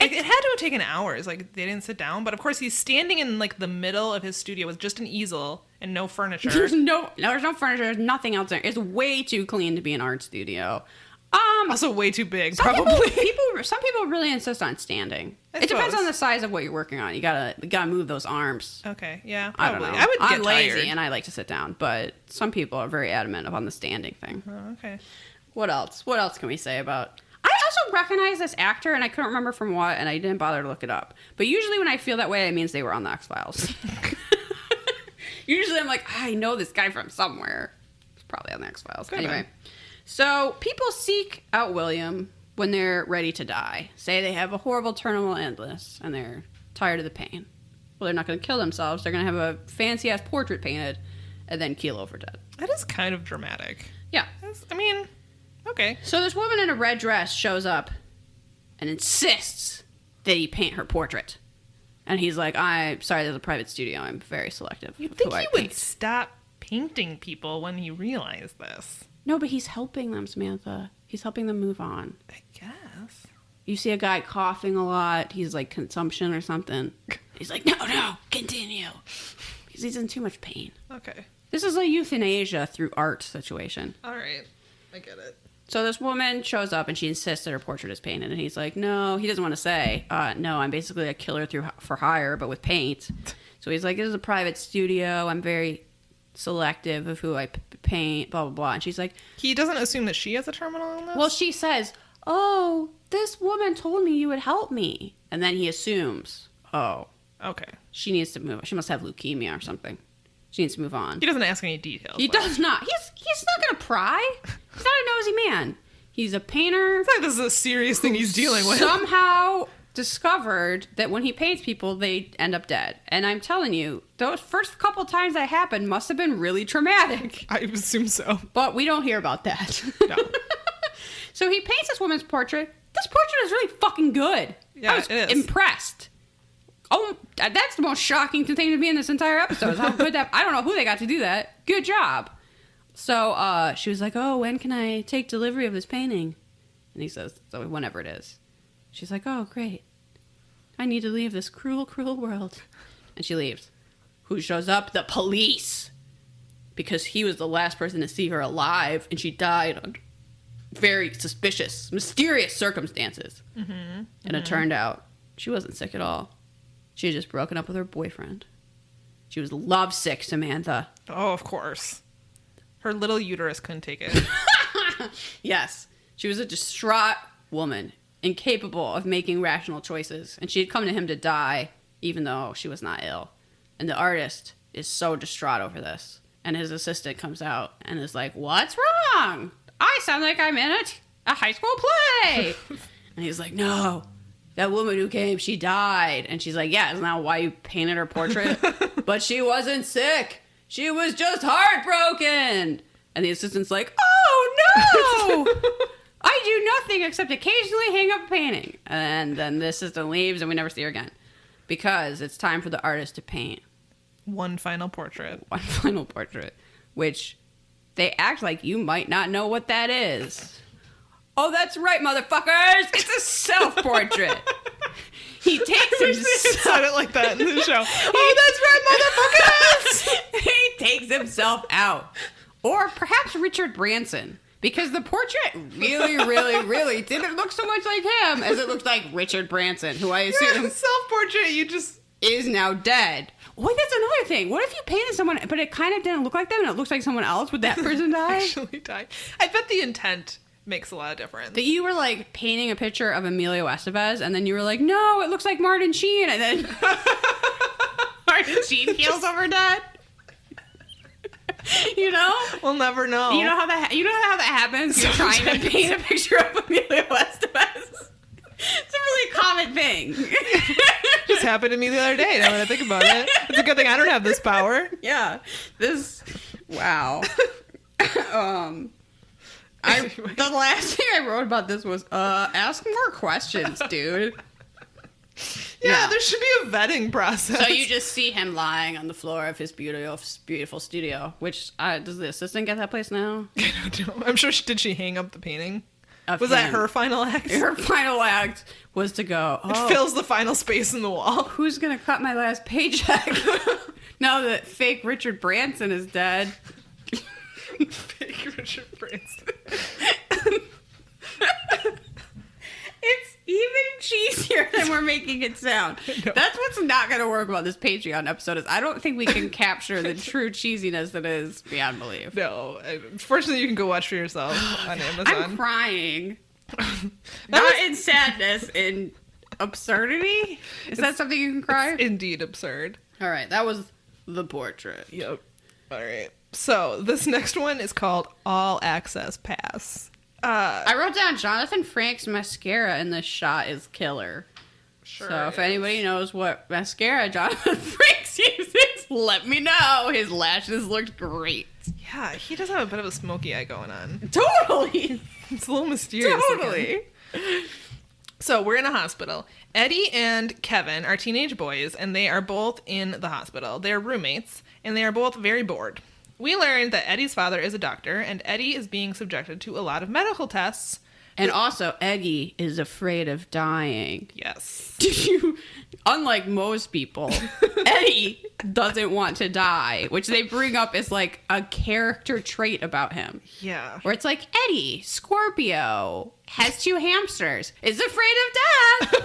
Like, it had to have taken hours. Like, they didn't sit down. But, of course, he's standing in, like, the middle of his studio with just an easel and no furniture. There's no furniture. There's nothing else there. It's way too clean to be an art studio. Also way too big, Some probably. Some people really insist on standing. I It depends suppose. on the size of what you're working on. You gotta move those arms. Okay, yeah, I probably. don't know. I would get I'm lazy tired. and I like to sit down, but some people are very adamant on the standing thing. Oh, okay. What else? What else can we say about? I also recognize this actor, and I couldn't remember from what, and I didn't bother to look it up. But usually, when I feel that way, it means they were on the X-Files. Usually, I'm like, I know this guy from somewhere. He's probably on the X-Files. Anyway, so people seek out William when they're ready to die. Say they have a horrible terminal illness, and they're tired of the pain. Well, they're not going to kill themselves. They're going to have a fancy-ass portrait painted, and then keel over dead. That is kind of dramatic. Yeah. I mean, okay. So this woman in a red dress shows up and insists that he paint her portrait. And he's like, I'm sorry, there's a private studio. I'm very selective. You'd of think who I he would paint." stop painting people when he realized this. No, but he's helping them, Samantha. He's helping them move on. I guess. You see a guy coughing a lot. He's like consumption or something. He's like, no, continue. Because he's in too much pain. Okay. This is a euthanasia through art situation. All right. I get it. So this woman shows up and she insists that her portrait is painted, and he's like, no, he doesn't want to say, no, I'm basically a killer for hire, but with paint. So he's like, this is a private studio. I'm very selective of who I paint, blah, blah, blah. And she's like, He doesn't assume that she has a terminal illness? well, she says, oh, this woman told me you would help me. And then he assumes, oh, Okay. she needs to move. She must have leukemia or something. She needs to move on. He doesn't ask any details. He though. does not. He's not going to pry. He's not a nosy man. He's a painter. I thought this is a serious thing he's dealing with. Somehow discovered that when he paints people, they end up dead. And I'm telling you, those first couple times that happened must have been really traumatic. I assume so. But we don't hear about that. No. So he paints this woman's portrait. This portrait is really fucking good. Yeah, I was it is. impressed. Oh, that's the most shocking thing to me in this entire episode. Is how good that. I don't know who they got to do that. Good job. So she was like, oh, when can I take delivery of this painting? And he says, so whenever it is. She's like, oh, great. I need to leave this cruel, cruel world. And she leaves. Who shows up? The police. Because he was the last person to see her alive, and she died under very suspicious, mysterious circumstances. Mm-hmm. And it turned out she wasn't sick at all. She had just broken up with her boyfriend. She was lovesick, Samantha. Oh, of course. Her little uterus couldn't take it. Yes. She was a distraught woman, incapable of making rational choices. And she had come to him to die, even though she was not ill. And the artist is so distraught over this. And his assistant comes out and is like, what's wrong? I sound like I'm in a high school play. And he's like, no, that woman who came, she died. And she's like, yeah, isn't that why you painted her portrait? But she wasn't sick. She was just heartbroken. And the assistant's like, oh, no. I do nothing except occasionally hang up a painting. And then the assistant leaves and we never see her again. Because it's time for the artist to paint One final portrait. one final portrait. Which they act like you might not know what that is. Oh, that's right, motherfuckers. It's a self-portrait. He takes himself... sounded like that in the show. Oh, that's right, motherfuckers! He takes himself out. Or perhaps Richard Branson. Because the portrait really, really, really didn't look so much like him as it looked like Richard Branson, who I assume self-portrait, you just... is now dead. Wait, that's another thing. What if you painted someone, but it kind of didn't look like them and it looks like someone else? Would that person die? Actually die. I bet the intent makes a lot of difference. That you were like painting a picture of Emilio Estevez and then you were like, no, it looks like Martin Sheen. And then Martin Sheen keels over dead. You know? We'll never know. You know how that happens? You're trying to paint a picture of Emilio Estevez. It's a really common thing. Just happened to me the other day. Now that I think about it, it's a good thing I don't have this power. Yeah. Wow. The last thing I wrote about this was, ask more questions, dude. Yeah, there should be a vetting process. So you just see him lying on the floor of his beautiful studio, which, does the assistant get that place now? I don't know. I'm sure did she hang up the painting? Was that her final act? Her final act was to go, It fills the final space in the wall. Who's going to cut my last paycheck? Now that fake Richard Branson is dead. Fake Richard Branson. It's even cheesier than we're making it sound. That's what's not going to work about this Patreon episode is I don't think we can capture the true cheesiness that is beyond belief. No. Fortunately, you can go watch for yourself on Amazon. I'm crying. Not in sadness, in absurdity. Is that something you can cry? It's indeed absurd. All right, that was the portrait. Yep. All right. So this next one is called All Access Pass. I wrote down Jonathan Frakes mascara in this shot is killer. Sure. So if anybody knows what mascara Jonathan Frakes uses, let me know. His lashes looked great. Yeah, he does have a bit of a smoky eye going on. Totally. It's a little mysterious. Totally. So we're in a hospital. Eddie and Kevin are teenage boys, and they are both in the hospital. They're roommates, and they are both very bored. We learned that Eddie's father is a doctor, and Eddie is being subjected to a lot of medical tests. And also, Eddie is afraid of dying. Yes. Unlike most people, Eddie doesn't want to die, which they bring up as like a character trait about him. Yeah. Where it's like, Eddie, Scorpio, has 2 hamsters, is afraid of death.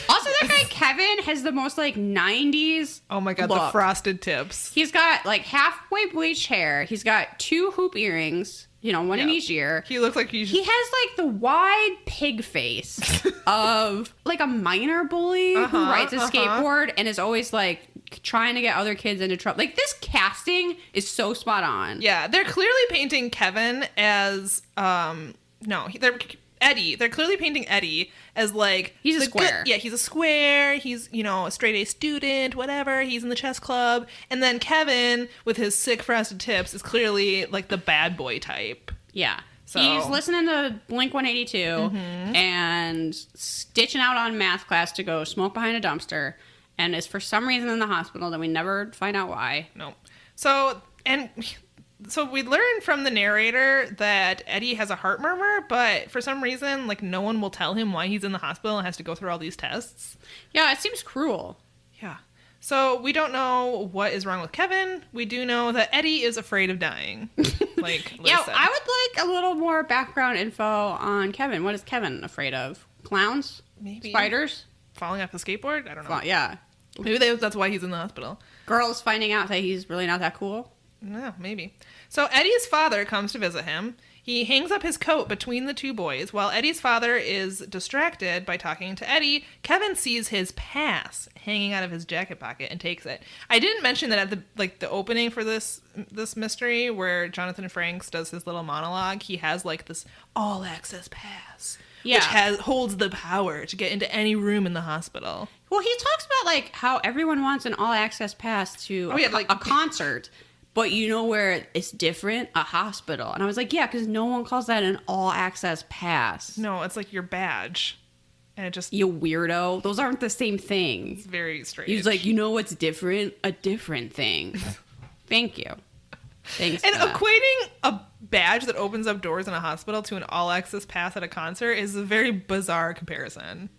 Also, that guy Kevin has the most like 90s. Oh my god, look. the frosted tips. He's got like halfway bleached hair. He's got 2 hoop earrings, one in each ear. He looks like he's He has like the wide pig face of like a minor bully who rides a skateboard and is always like trying to get other kids into trouble. Like this casting is so spot on. Yeah, they're clearly painting Kevin as Eddie. They're clearly painting Eddie as like he's a square. He's a square. He's a straight A student, whatever. He's in the chess club. And then Kevin with his sick frosted tips is clearly like the bad boy type. Yeah. So. He's listening to Blink 182 and stitching out on math class to go smoke behind a dumpster and is for some reason in the hospital that we never find out why. No. So we learned from the narrator that Eddie has a heart murmur, but for some reason, like, no one will tell him why he's in the hospital and has to go through all these tests. Yeah, it seems cruel. Yeah. So we don't know what is wrong with Kevin. We do know that Eddie is afraid of dying. Like, Liz Yeah, said. I would like a little more background info on Kevin. What is Kevin afraid of? Clowns? Maybe. Spiders? Falling off the skateboard? I don't know. Well, yeah. Maybe that's why he's in the hospital. Girls finding out that he's really not that cool? No, maybe. So Eddie's father comes to visit him. He hangs up his coat between the two boys. While Eddie's father is distracted by talking to Eddie, Kevin sees his pass hanging out of his jacket pocket and takes it. I didn't mention that at the opening for this mystery where Jonathan Frakes does his little monologue, he has like this all access pass. Yeah. Which holds the power to get into any room in the hospital. Well, he talks about like how everyone wants an all access pass to a concert. But you know where it's different? A hospital. And I was like, yeah, because no one calls that an all-access pass. No, it's like your badge. And it just... You weirdo. Those aren't the same thing. It's very strange. He's like, you know what's different? A different thing. Thank you. Thanks And for that. equating a badge that opens up doors in a hospital to an all-access pass at a concert is a very bizarre comparison.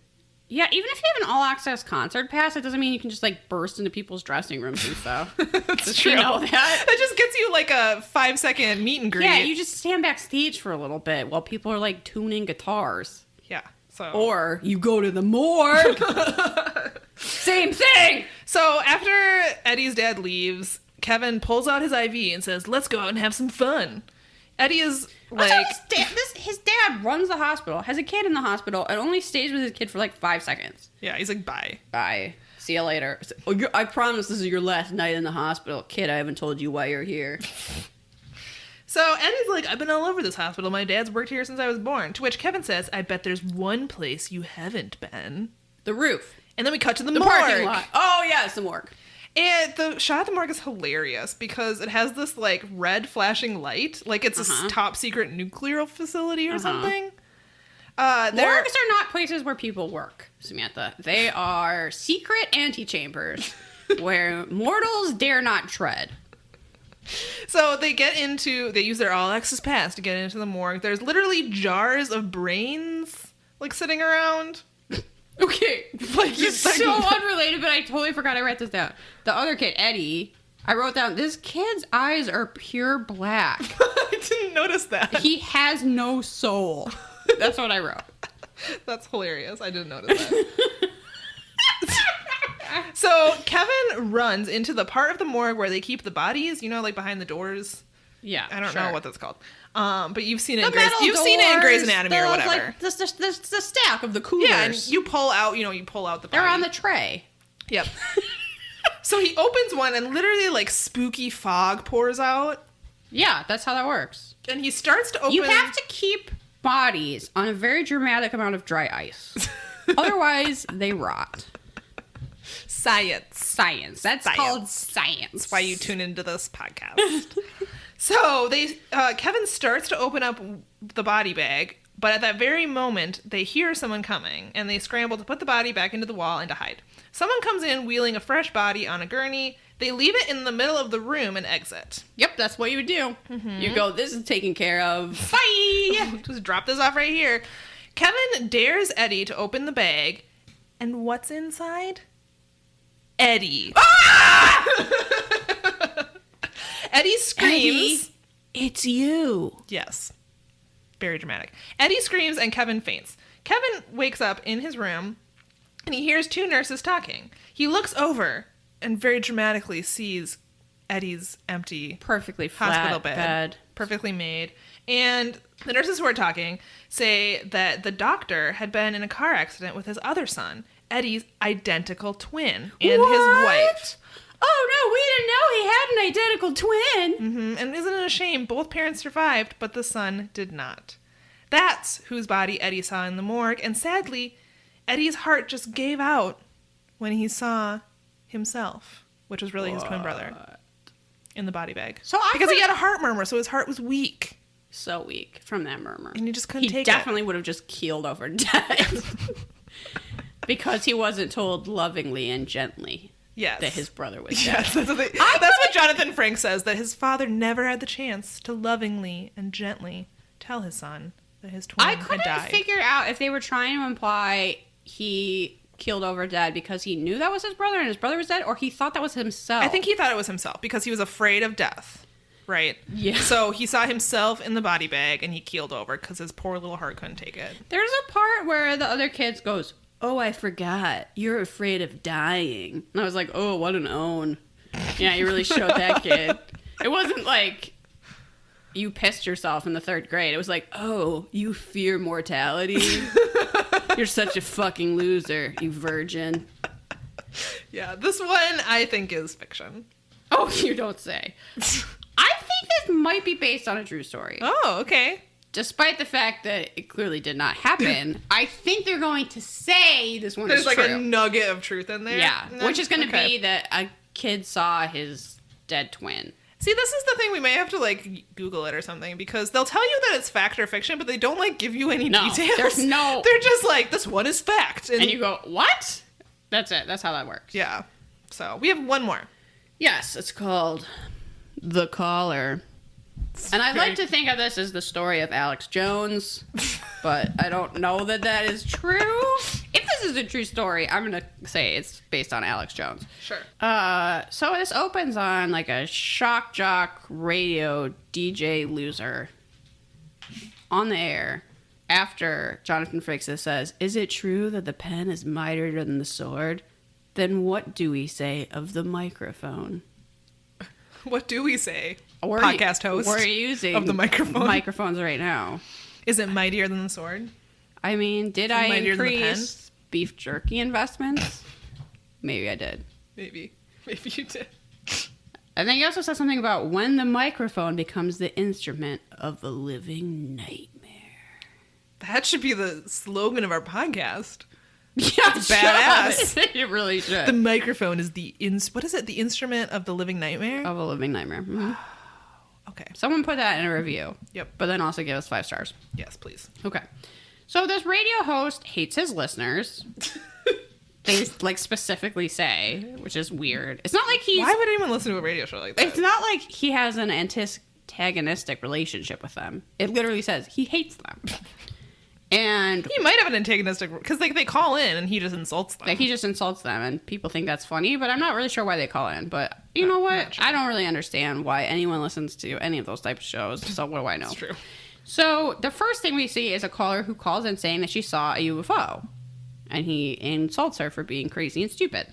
Yeah, even if you have an all-access concert pass, it doesn't mean you can just, like, burst into people's dressing rooms and stuff. That's true. You know that? That just gets you, like, a 5-second meet and greet. Yeah, you just stand backstage for a little bit while people are, like, tuning guitars. Yeah, so... Or you go to the morgue. Same thing! So, after Eddie's dad leaves, Kevin pulls out his IV and says, let's go out and have some fun. Eddie is, like... His dad runs the hospital, has a kid in the hospital, and only stays with his kid for like 5 seconds. Yeah, he's like, bye. Bye. See you later. I promise this is your last night in the hospital. Kid, I haven't told you why you're here. So Eddie's like, I've been all over this hospital. My dad's worked here since I was born. To which Kevin says, I bet there's one place you haven't been. The roof. And then we cut to the morgue. Parking lot. Oh, yeah, it's the morgue. And the shot of the morgue is hilarious because it has this, like, red flashing light. Like it's a top secret nuclear facility or something. Morgues are not places where people work, Samantha. They are secret antechambers where mortals dare not tread. So they use their all-access pass to get into the morgue. There's literally jars of brains, like, sitting around. Okay, like it's so unrelated, but I totally forgot I wrote this down. The other kid, Eddie, I wrote down, this kid's eyes are pure black. I didn't notice that. He has no soul. That's what I wrote. That's hilarious. I didn't notice that. So Kevin runs into the part of the morgue where they keep the bodies, you know, like behind the doors. Yeah, I don't know what that's called. But you've seen it. You've seen it in Grey's Anatomy or whatever. Like the stack of the coolers. Yeah, and you pull out the body. They're on the tray. Yep. So he opens one and literally like spooky fog pours out. Yeah, that's how that works. And he starts to open. You have to keep bodies on a very dramatic amount of dry ice. Otherwise, they rot. Science. That's called science. That's why you tune into this podcast. So Kevin starts to open up the body bag, but at that very moment, they hear someone coming, and they scramble to put the body back into the wall and to hide. Someone comes in wheeling a fresh body on a gurney. They leave it in the middle of the room and exit. Yep, that's what you would do. Mm-hmm. You go, this is taken care of. Bye! Just drop this off right here. Kevin dares Eddie to open the bag, and what's inside? Eddie. Ah! Eddie screams. Eddie, it's you. Yes. Very dramatic. Eddie screams and Kevin faints. Kevin wakes up in his room and he hears two nurses talking. He looks over and very dramatically sees Eddie's empty perfectly flat hospital bed. Perfectly made. And the nurses who are talking say that the doctor had been in a car accident with his other son, Eddie's identical twin, and his wife. Oh, no, we didn't know he had an identical twin. Mm-hmm. And isn't it a shame? Both parents survived, but the son did not. That's whose body Eddie saw in the morgue. And sadly, Eddie's heart just gave out when he saw himself, which was really his twin brother, in the body bag. Because he had a heart murmur, so his heart was weak. So weak from that murmur. And he just couldn't take it. He definitely would have just keeled over dead. Because he wasn't told lovingly and gently. Yes. That his brother was dead. Yes, that's what Jonathan Frakes says, that his father never had the chance to lovingly and gently tell his son that his twin had died. I couldn't figure out if they were trying to imply he killed over dead because he knew that was his brother and his brother was dead, or he thought that was himself. I think he thought it was himself because he was afraid of death. Right? Yeah. So he saw himself in the body bag and he keeled over because his poor little heart couldn't take it. There's a part where the other kid goes, "Oh, I forgot. You're afraid of dying." And I was like, oh, what an own. Yeah, you really showed that kid. It wasn't like you pissed yourself in the 3rd grade. It was like, oh, you fear mortality? You're such a fucking loser, you virgin. Yeah, this one I think is fiction. Oh, you don't say. I think this might be based on a true story. Oh, okay. Despite the fact that it clearly did not happen, I think they're going to say this one There's is like true. a nugget of truth in there. Yeah, which is going to Okay. be that a kid saw his dead twin. See, this is the thing. We may have to like Google it or something because they'll tell you that it's fact or fiction, but they don't like give you any No, details. there's no- They're just like, this one is fact, And you go, what? That's it. That's how that works. yeah. So we have one more. Yes, it's called The Caller. And I like to think of this as the story of Alex Jones, but I don't know that that is true. If this is a true story, I'm going to say it's based on Alex Jones. Sure. So this opens on like a shock jock radio DJ loser on the air after Jonathan Frakes says, "Is it true that the pen is mightier than the sword? Then what do we say of the microphone?" What do we say? We're- Podcast host We're using of the microphone. microphones right now. Is it mightier than the sword? I mean, did I Mightier than the pen? increase beef jerky investments? Maybe I did. Maybe. Maybe you did. And then he also says something about when the microphone becomes the instrument of the living nightmare. That should be the slogan of our podcast. Yeah, badass. It really should. The microphone is what is it? The instrument of the living nightmare? Of a living nightmare. Mhm. Okay. Someone put that in a review. Yep. But then also give us 5 stars. Yes, please. Okay. So this radio host hates his listeners. They like specifically say, which is weird. It's not like he's Why would anyone listen to a radio show like that? It's not like he has an antagonistic relationship with them. It literally says he hates them. And He might have an antagonistic because like they call in and he just insults them. like he just insults them and people think that's funny, but I'm not really sure why they call in. But you know what? not sure. I don't really understand why anyone listens to any of those types of shows. So what do I know? It's true. So the first thing we see is a caller who calls in saying that she saw a UFO. And he insults her for being crazy and stupid.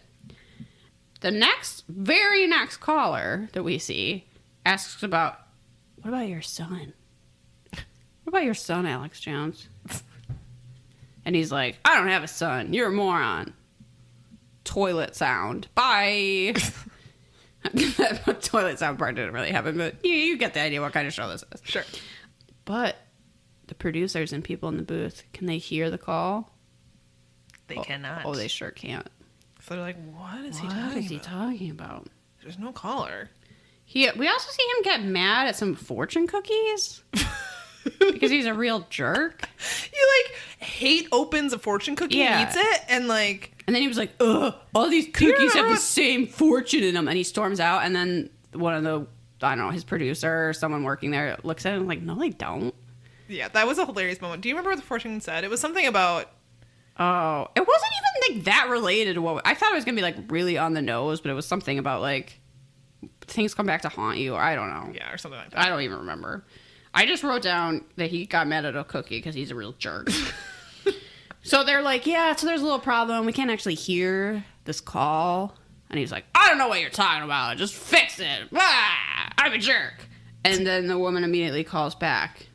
The very next caller that we see asks about, what about your son? What about your son, Alex Jones? And he's like, I don't have a son. You're a moron. Toilet sound. Bye. The toilet sound part didn't really happen, but you get the idea what kind of show this is. Sure. But the producers and people in the booth, can they hear the call? They cannot. Oh, they sure can't. So they're like, what is he What talking is he about? talking about? There's no caller. We also see him get mad at some fortune cookies because he's a real jerk. You like hate opens a fortune cookie Yeah. and eats it and like And then he was like, ugh, all these cookies have remember the what- same fortune in them. And he storms out. And then one of the, I don't know, his producer or someone working there looks at him like, no, they don't. yeah, that was a hilarious moment. Do you remember what the fortune said? It was something about Oh, it wasn't even like that related to what I thought it was going to be like really on the nose, but it was something about like things come back to haunt you. Or I don't know. or something like that. I don't even remember. I just wrote down that he got mad at a cookie because he's a real jerk. So they're like, yeah, so there's a little problem. We can't actually hear this call. And he's like, I don't know what you're talking about. Just fix it. Ah, I'm a jerk. And then the woman immediately calls back.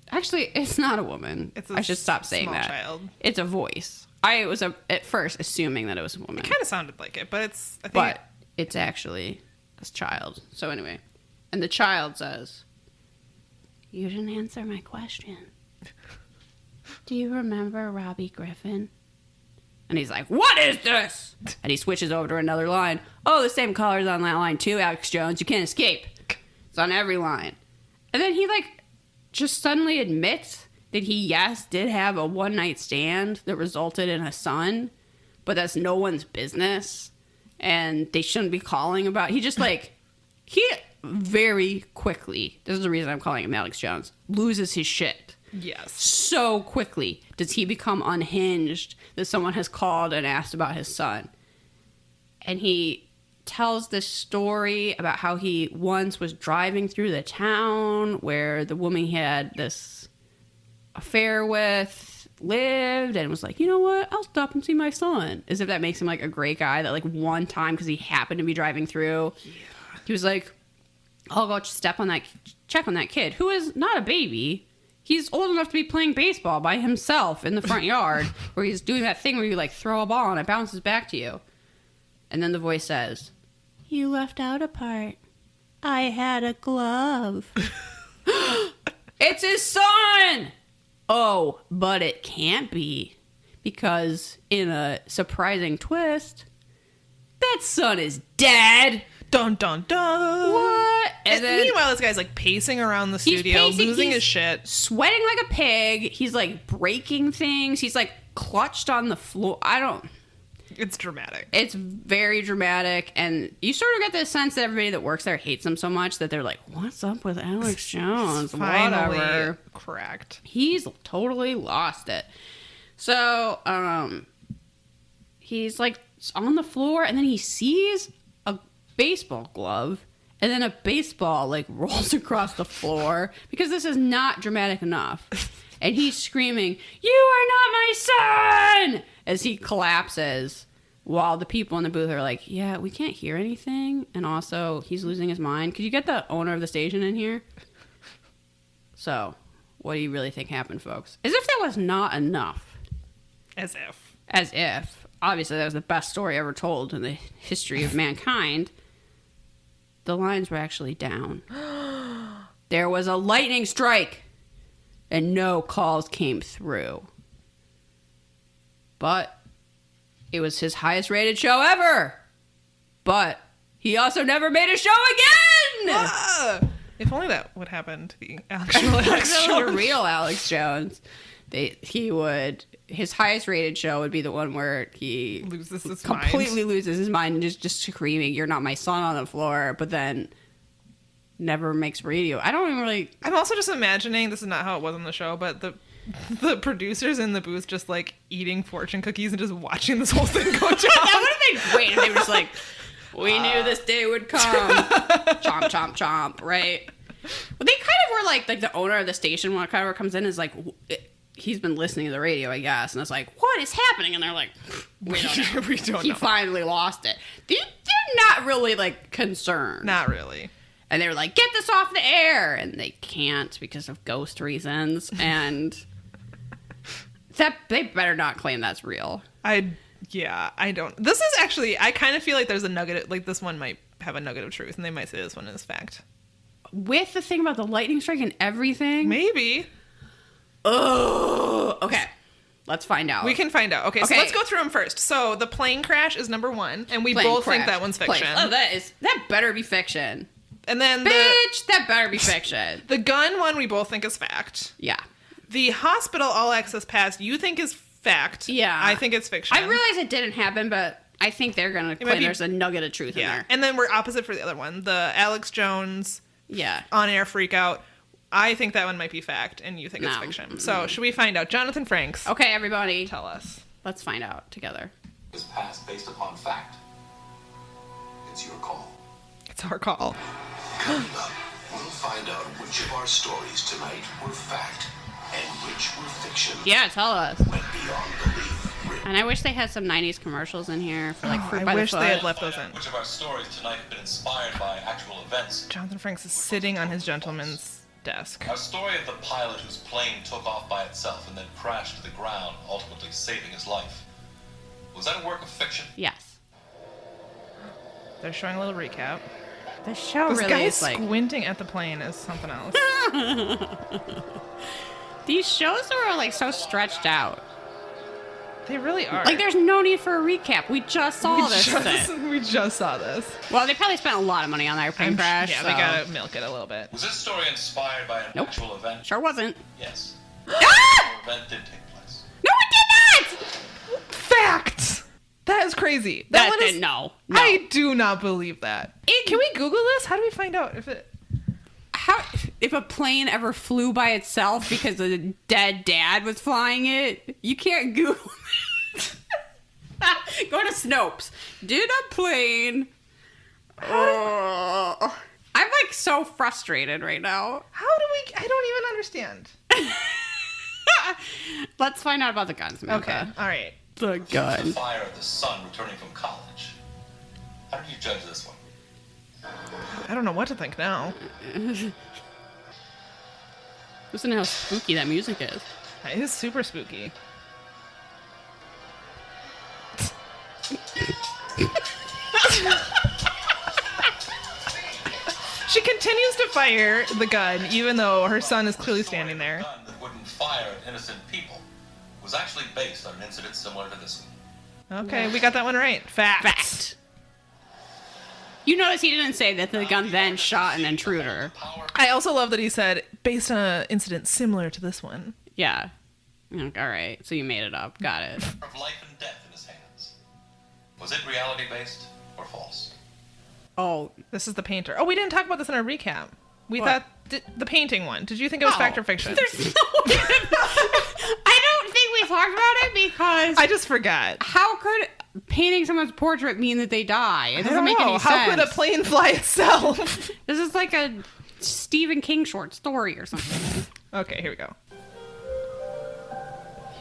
Actually, it's not a woman. It's a I should stop saying small that. child. It's a voice. I was at first assuming that it was a woman. Kind of sounded like it, but it's I think But it's actually a child. So anyway, and the child says, "You didn't answer my question. Do you remember Robbie Griffin?" And he's like, "What is this?" And he switches over to another line. "Oh, the same caller's on that line too, Alex Jones. You can't escape. It's on every line." And then he like just suddenly admits that he did have a one-night stand that resulted in a son, but that's no one's business and they shouldn't be calling about. He just like he very quickly, this is the reason I'm calling him Alex Jones, loses his shit. yes. So quickly does he become unhinged that someone has called and asked about his son. And he tells this story about how he once was driving through the town where the woman he had this affair with lived and was like, you know what, I'll stop and see my son. As if that makes him like a great guy that like one time because he happened to be driving through, he was like, I'll go check on that kid who is not a baby. He's old enough to be playing baseball by himself in the front yard, where he's doing that thing where you like throw a ball and it bounces back to you. And then the voice says, "You left out a part. I had a glove." It's his son! Oh, but it can't be. Because in a surprising twist, that son is dead. Dun dun dun. What? And then meanwhile, this guy's like pacing around the studio, losing his shit. Sweating like a pig. He's like breaking things. He's like clutched on the floor. It's dramatic. It's very dramatic, and you sort of get the sense that everybody that works there hates him so much that they're like, "What's up with Alex Jones?" Finally Whatever. Cracked. He's totally lost it. So, he's like on the floor, and then he sees a baseball glove, and then a baseball like rolls across the floor because this is not dramatic enough. And he's screaming, "You are not my son!" as he collapses, while the people in the booth are like, "Yeah, we can't hear anything." And also, he's losing his mind. Could you get the owner of the station in here? So, what do you really think happened, folks? As if that was not enough. As if. As if. Obviously, that was the best story ever told in the history of mankind. The lines were actually down. There was a lightning strike, and no calls came through. But it was his highest rated show ever. But he also never made a show again! Ah! If only that would happen to the actual Alex The Jones. real Alex Jones. His highest rated show would be the one where he Loses his completely mind. loses his mind and just screaming, "You're not my son" on the floor, but then never makes radio. I don't even really... I'm also just imagining, this is not how it was on the show, but the producers in the booth just like eating fortune cookies and just watching this whole thing go down. That would have been great if they were just like, "We knew this day would come." Chomp, chomp, chomp, right? Well, they kind of were like the owner of the station, when Kyler comes in, is like, he's been listening to the radio, I guess, and it's like, "What is happening?" And they're like, "We don't know." We don't He know. finally lost it. They're not really like concerned. Not really. And they were like, "Get this off the air," and they can't because of ghost reasons. And that they better not claim that's real. I don't. This is actually, I kind of feel like there's a nugget, like this one might have a nugget of truth, and they might say this one is fact. With the thing about the lightning strike and everything. Maybe. Oh, okay. Let's find out. We can find out. Okay, so Okay. let's go through them first. So the plane crash is number one, and we Plane both think crash. that one's Plane- fiction. Oh, that better be fiction. And then Bitch, that better be fiction. the gun one we both think is fact. Yeah. The hospital all access pass you think is fact. Yeah. I think it's fiction. I realize it didn't happen, but I think they're going to might claim be- there's a nugget of truth in Yeah. there. And then we're opposite for the other one. The Alex Jones Yeah. on-air freak out. I think that one might be fact, and you think it's No. fiction. So should we find out? Jonathan Franks, Okay, everybody. tell us. Let's find out together. is passed based upon fact. It's your call. It's our call. Coming up, we'll find out which of our stories tonight were fact and which were fiction. Yeah, tell us. Went beyond belief. And I wish they had some 90s commercials in here for like Fruit I by wish the they Foot. had left those in. Which of our stories tonight have been inspired by actual events? Jonathan Franks is sitting on his gentleman's desk. Our story of the pilot whose plane took off by itself and then crashed to the ground, ultimately saving his life. Was that a work of fiction? Yes. They're showing a little recap. The show This really guy is like... squinting at the plane is something else. These shows are like so stretched out. They really are. Like there's no need for a recap. We just saw this thing. we just saw this. Well, they probably spent a lot of money on that plane crash. Yeah, so. they gotta milk it a little bit. Was this story inspired by an Nope. actual event? Sure wasn't. Yes. Ah! The event did take place. No, it did not! Fact! That is crazy. That one did is, no. I do not believe that. Can we Google this? How do we find out if it... How if a plane ever flew by itself because a dead dad was flying it? You can't Google it. Go to Snopes. Did a plane? Oh, I'm like so frustrated right now. How do we... I don't even understand. Let's find out about the guns, Samantha. Okay, all right. The The gun. fire of the son returning from college. How did you judge this one? I don't know what to think now. Listen to how spooky that music is. It is super spooky. She continues to fire the gun, even though her son is clearly standing there. A gun that wouldn't fire at innocent people was actually based on an incident similar to this one. Okay, we got that one right. Fact. Fact. You notice he didn't say that the gun then shot an intruder. I also love that he said, based on an incident similar to this one. Yeah. Like, all right, so you made it up. Got it. Of life and death in his hands. Was it reality based or false? Oh, This is the painter. Oh, we didn't talk about this in our recap. We What? thought the painting one. Did you think it was fact or fiction? There's no way. I don't think we talked about it because I just forgot. how could painting someone's portrait mean that they die? It I doesn't don't make know. any How sense. could a plane fly itself? This is like a Stephen King short story or something. Okay, here we go.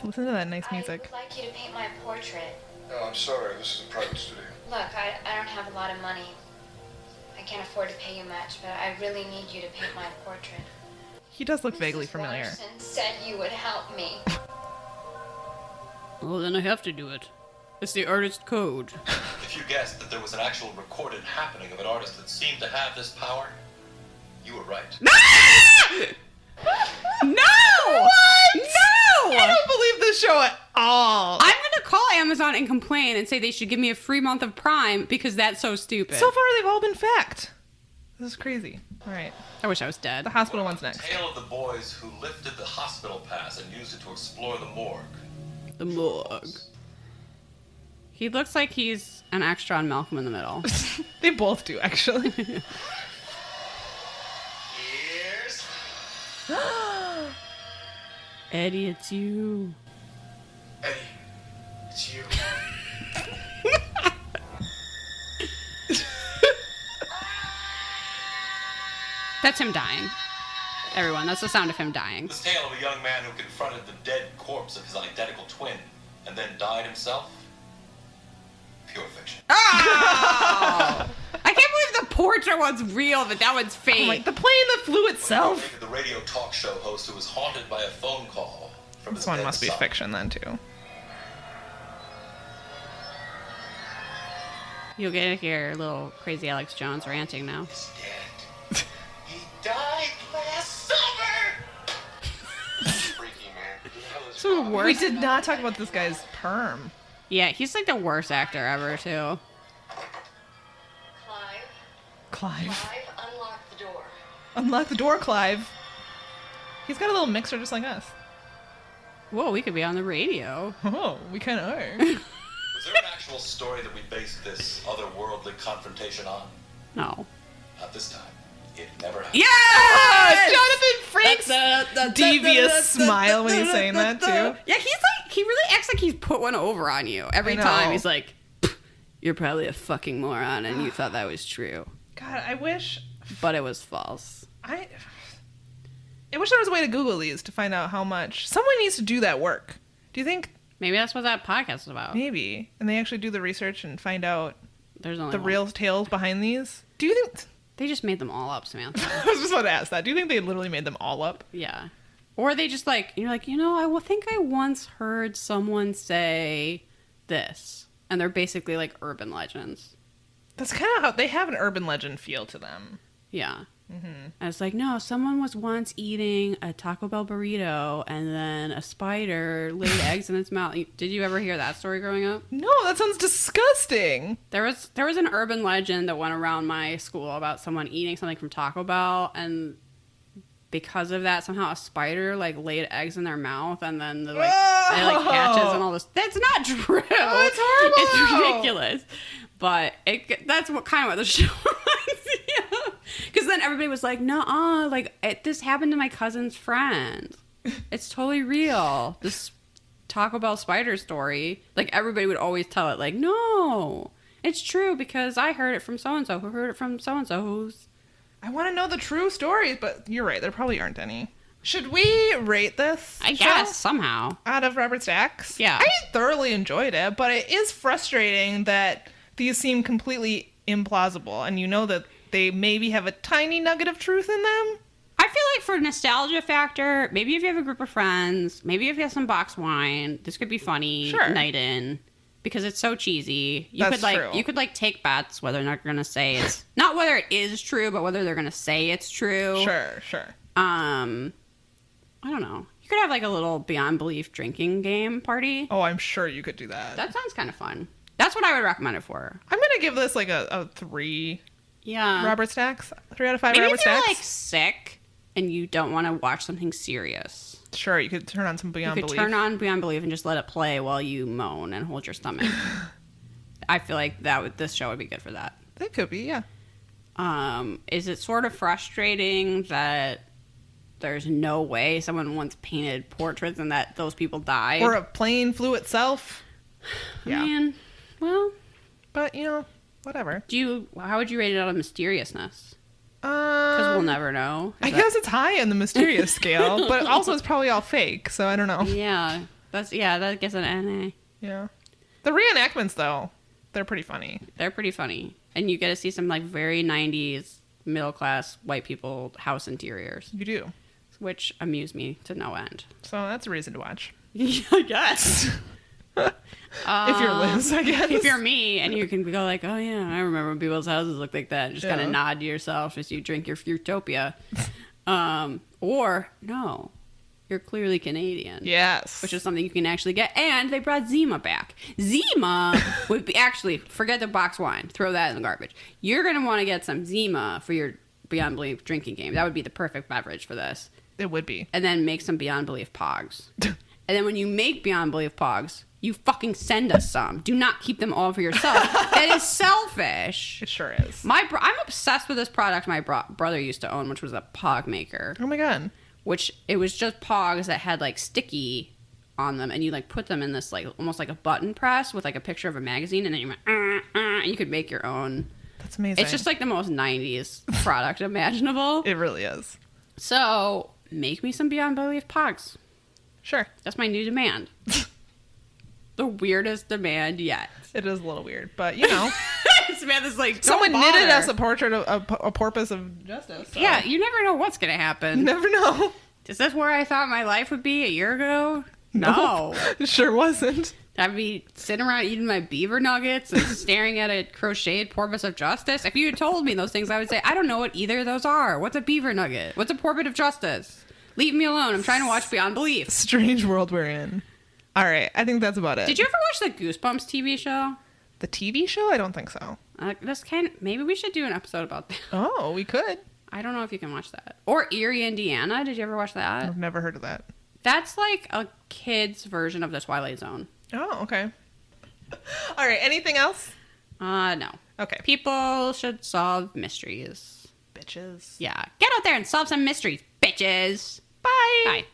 Listen to that nice I music. would like you to paint my portrait. No, I'm sorry. This is a private studio. Look, I don't have a lot of money. I can't afford to pay you much, but I really need you to paint my portrait. He does look vaguely Mrs. familiar. Larson said you would help me. Well, then I have to do it. It's the artist code. If you guessed that there was an actual recorded happening of an artist that seemed to have this power, you were right. No! I No! don't believe this show at all. I'm gonna call Amazon and complain and say they should give me a free month of Prime because that's so stupid. So far, they've all been fact. This is crazy. All right, I wish I was dead. the hospital one's next. Tale of the boys who lifted the hospital pass and used it to explore the morgue. The morgue. He looks like he's an extra on Malcolm in the Middle. They both do, actually. Here's Eddie, it's you. Eddie. It's you. That's him dying. Everyone, that's the sound of him dying. This tale of a young man who confronted the dead corpse of his identical twin and then died himself. Pure fiction. I can't believe the portrait one's real, but that one's fake. Like the plane that flew itself. The radio talk show host who was haunted by a phone call from This his one dead must be son. fiction then too. You'll get to hear little crazy Alex Jones ranting now. He's dead. He died last summer. Freaky, man. Who the hell is So Rob? worse. We did not talk about this guy's perm. Yeah, he's like the worst actor ever, too. Clive, Clive. unlock the door. Unlock the door, Clive. He's got a little mixer just like us. Whoa, we could be on the radio. Oh, we kind of are. Was there an actual story that we based this otherworldly confrontation on? No. Not this time. It never happened. Yeah! Jonathan Frakes' devious smile when he's saying that too. Yeah, he's like, he really acts like he's put one over on you every I know. time. He's like, you're probably a fucking moron and you thought that was true. God, I wish But it was false. I wish there was a way to Google these to find out how much. Someone needs to do that work. Do you think? Maybe that's what that podcast is about. Maybe. And they actually do the research and find out There's only the one. real tales behind these. Do you think? They just made them all up, Samantha. I was just about to ask that. Do you think they literally made them all up? Yeah. Or they just like, you're like, I think I once heard someone say this. And they're basically like urban legends. That's kind of how they have an urban legend feel to them. Yeah. And it's like, no, someone was once eating a Taco Bell burrito and then a spider laid eggs in its mouth. Did you ever hear that story growing up? No, that sounds disgusting. There was an urban legend that went around my school about someone eating something from Taco Bell, and because of that, somehow a spider like laid eggs in their mouth, and then they like hatches and all this. That's not true. Oh, it's horrible. It's ridiculous. But that's what the show reminds me of. Because then everybody was like, "Nuh-uh, this happened to my cousin's friend. It's totally real. This Taco Bell spider story." Like everybody would always tell it, like, "No, it's true because I heard it from so and so who heard it from so and so who's." I want to know the true stories, but you're right. There probably aren't any. Should we rate this? I show guess somehow. out of Robert Stack's? Yeah. I thoroughly enjoyed it, but it is frustrating that these seem completely implausible, and you know that they maybe have a tiny nugget of truth in them. I feel like for nostalgia factor, maybe if you have a group of friends, maybe if you have some box wine, this could be funny Sure. night in because it's so cheesy. That's true. You could like take bets whether or not you're gonna say it's not whether it is true, but whether they're gonna say it's true. Sure. I don't know. You could have like a little Beyond Belief drinking game party. Oh, I'm sure you could do that. That sounds kind of fun. That's what I would recommend it for. I'm gonna give this like a 3 Yeah. Robert Stacks. 3 out of 5 Maybe Robert if you're Stacks. like sick and you don't want to watch something serious. Sure, you could turn on some Beyond You could Belief. turn on Beyond Belief and just let it play while you moan and hold your stomach. I feel like this show would be good for that. It could be, yeah. Is it sort of frustrating that there's no way someone once painted portraits and that those people died? Or a plane flew itself. Yeah. Man, well, But, whatever. how would you rate it out of mysteriousness? Because we'll never know. I guess it's high on the mysterious scale, but also it's probably all fake, so I don't know. Yeah, that gets an NA. Yeah. The reenactments, though, they're pretty funny. They're pretty funny. And you get to see some like very 90s middle class white people house interiors, You do. which amuse me to no end. So that's a reason to watch. I guess. If you're Liz, I guess. If you're me and you can go like, oh yeah, I remember when people's houses looked like that. Just kind Yeah. of nod to yourself as you drink your Fruitopia. Or no, you're clearly Canadian. Yes. Which is something you can actually get. And they brought Zima back. Zima would be actually, forget the box wine. Throw that in the garbage. You're going to want to get some Zima for your Beyond Belief drinking game. That would be the perfect beverage for this. It would be. And then make some Beyond Belief Pogs. And then when you make Beyond Belief Pogs, you fucking send us some. Do not keep them all for yourself. That is selfish. It sure is. I'm obsessed with this product my brother used to own, which was a Pog maker. Oh my god. Which it was just Pogs that had like sticky on them, and you like put them in this like almost like a button press with like a picture of a magazine, and then you went, and you could make your own. That's amazing. It's just like the most 90s product imaginable. It really is. So make me some Beyond Belief Pogs. Sure. That's my new demand. The weirdest demand yet. It is a little weird, but Samantha's like, someone don't knitted bother. us a portrait of a porpoise of justice. So. Yeah, you never know what's gonna happen. You never know. Is this where I thought my life would be a year ago? No. It sure wasn't. I'd be sitting around eating my beaver nuggets and staring at a crocheted porpoise of justice. If you had told me those things, I would say, I don't know what either of those are. What's a beaver nugget? What's a porpoise of justice? Leave me alone. I'm trying to watch Beyond Belief. Strange world we're in. All right, I think that's about it. Did you ever watch the Goosebumps TV show? The TV show? I don't think so. Maybe we should do an episode about that. Oh, we could. I don't know if you can watch that. Or Erie, Indiana. Did you ever watch that? I've never heard of that. That's like a kid's version of the Twilight Zone. Oh, okay. All right, anything else? No. Okay. People should solve mysteries. Bitches. Yeah. Get out there and solve some mysteries, bitches. Bye. Bye.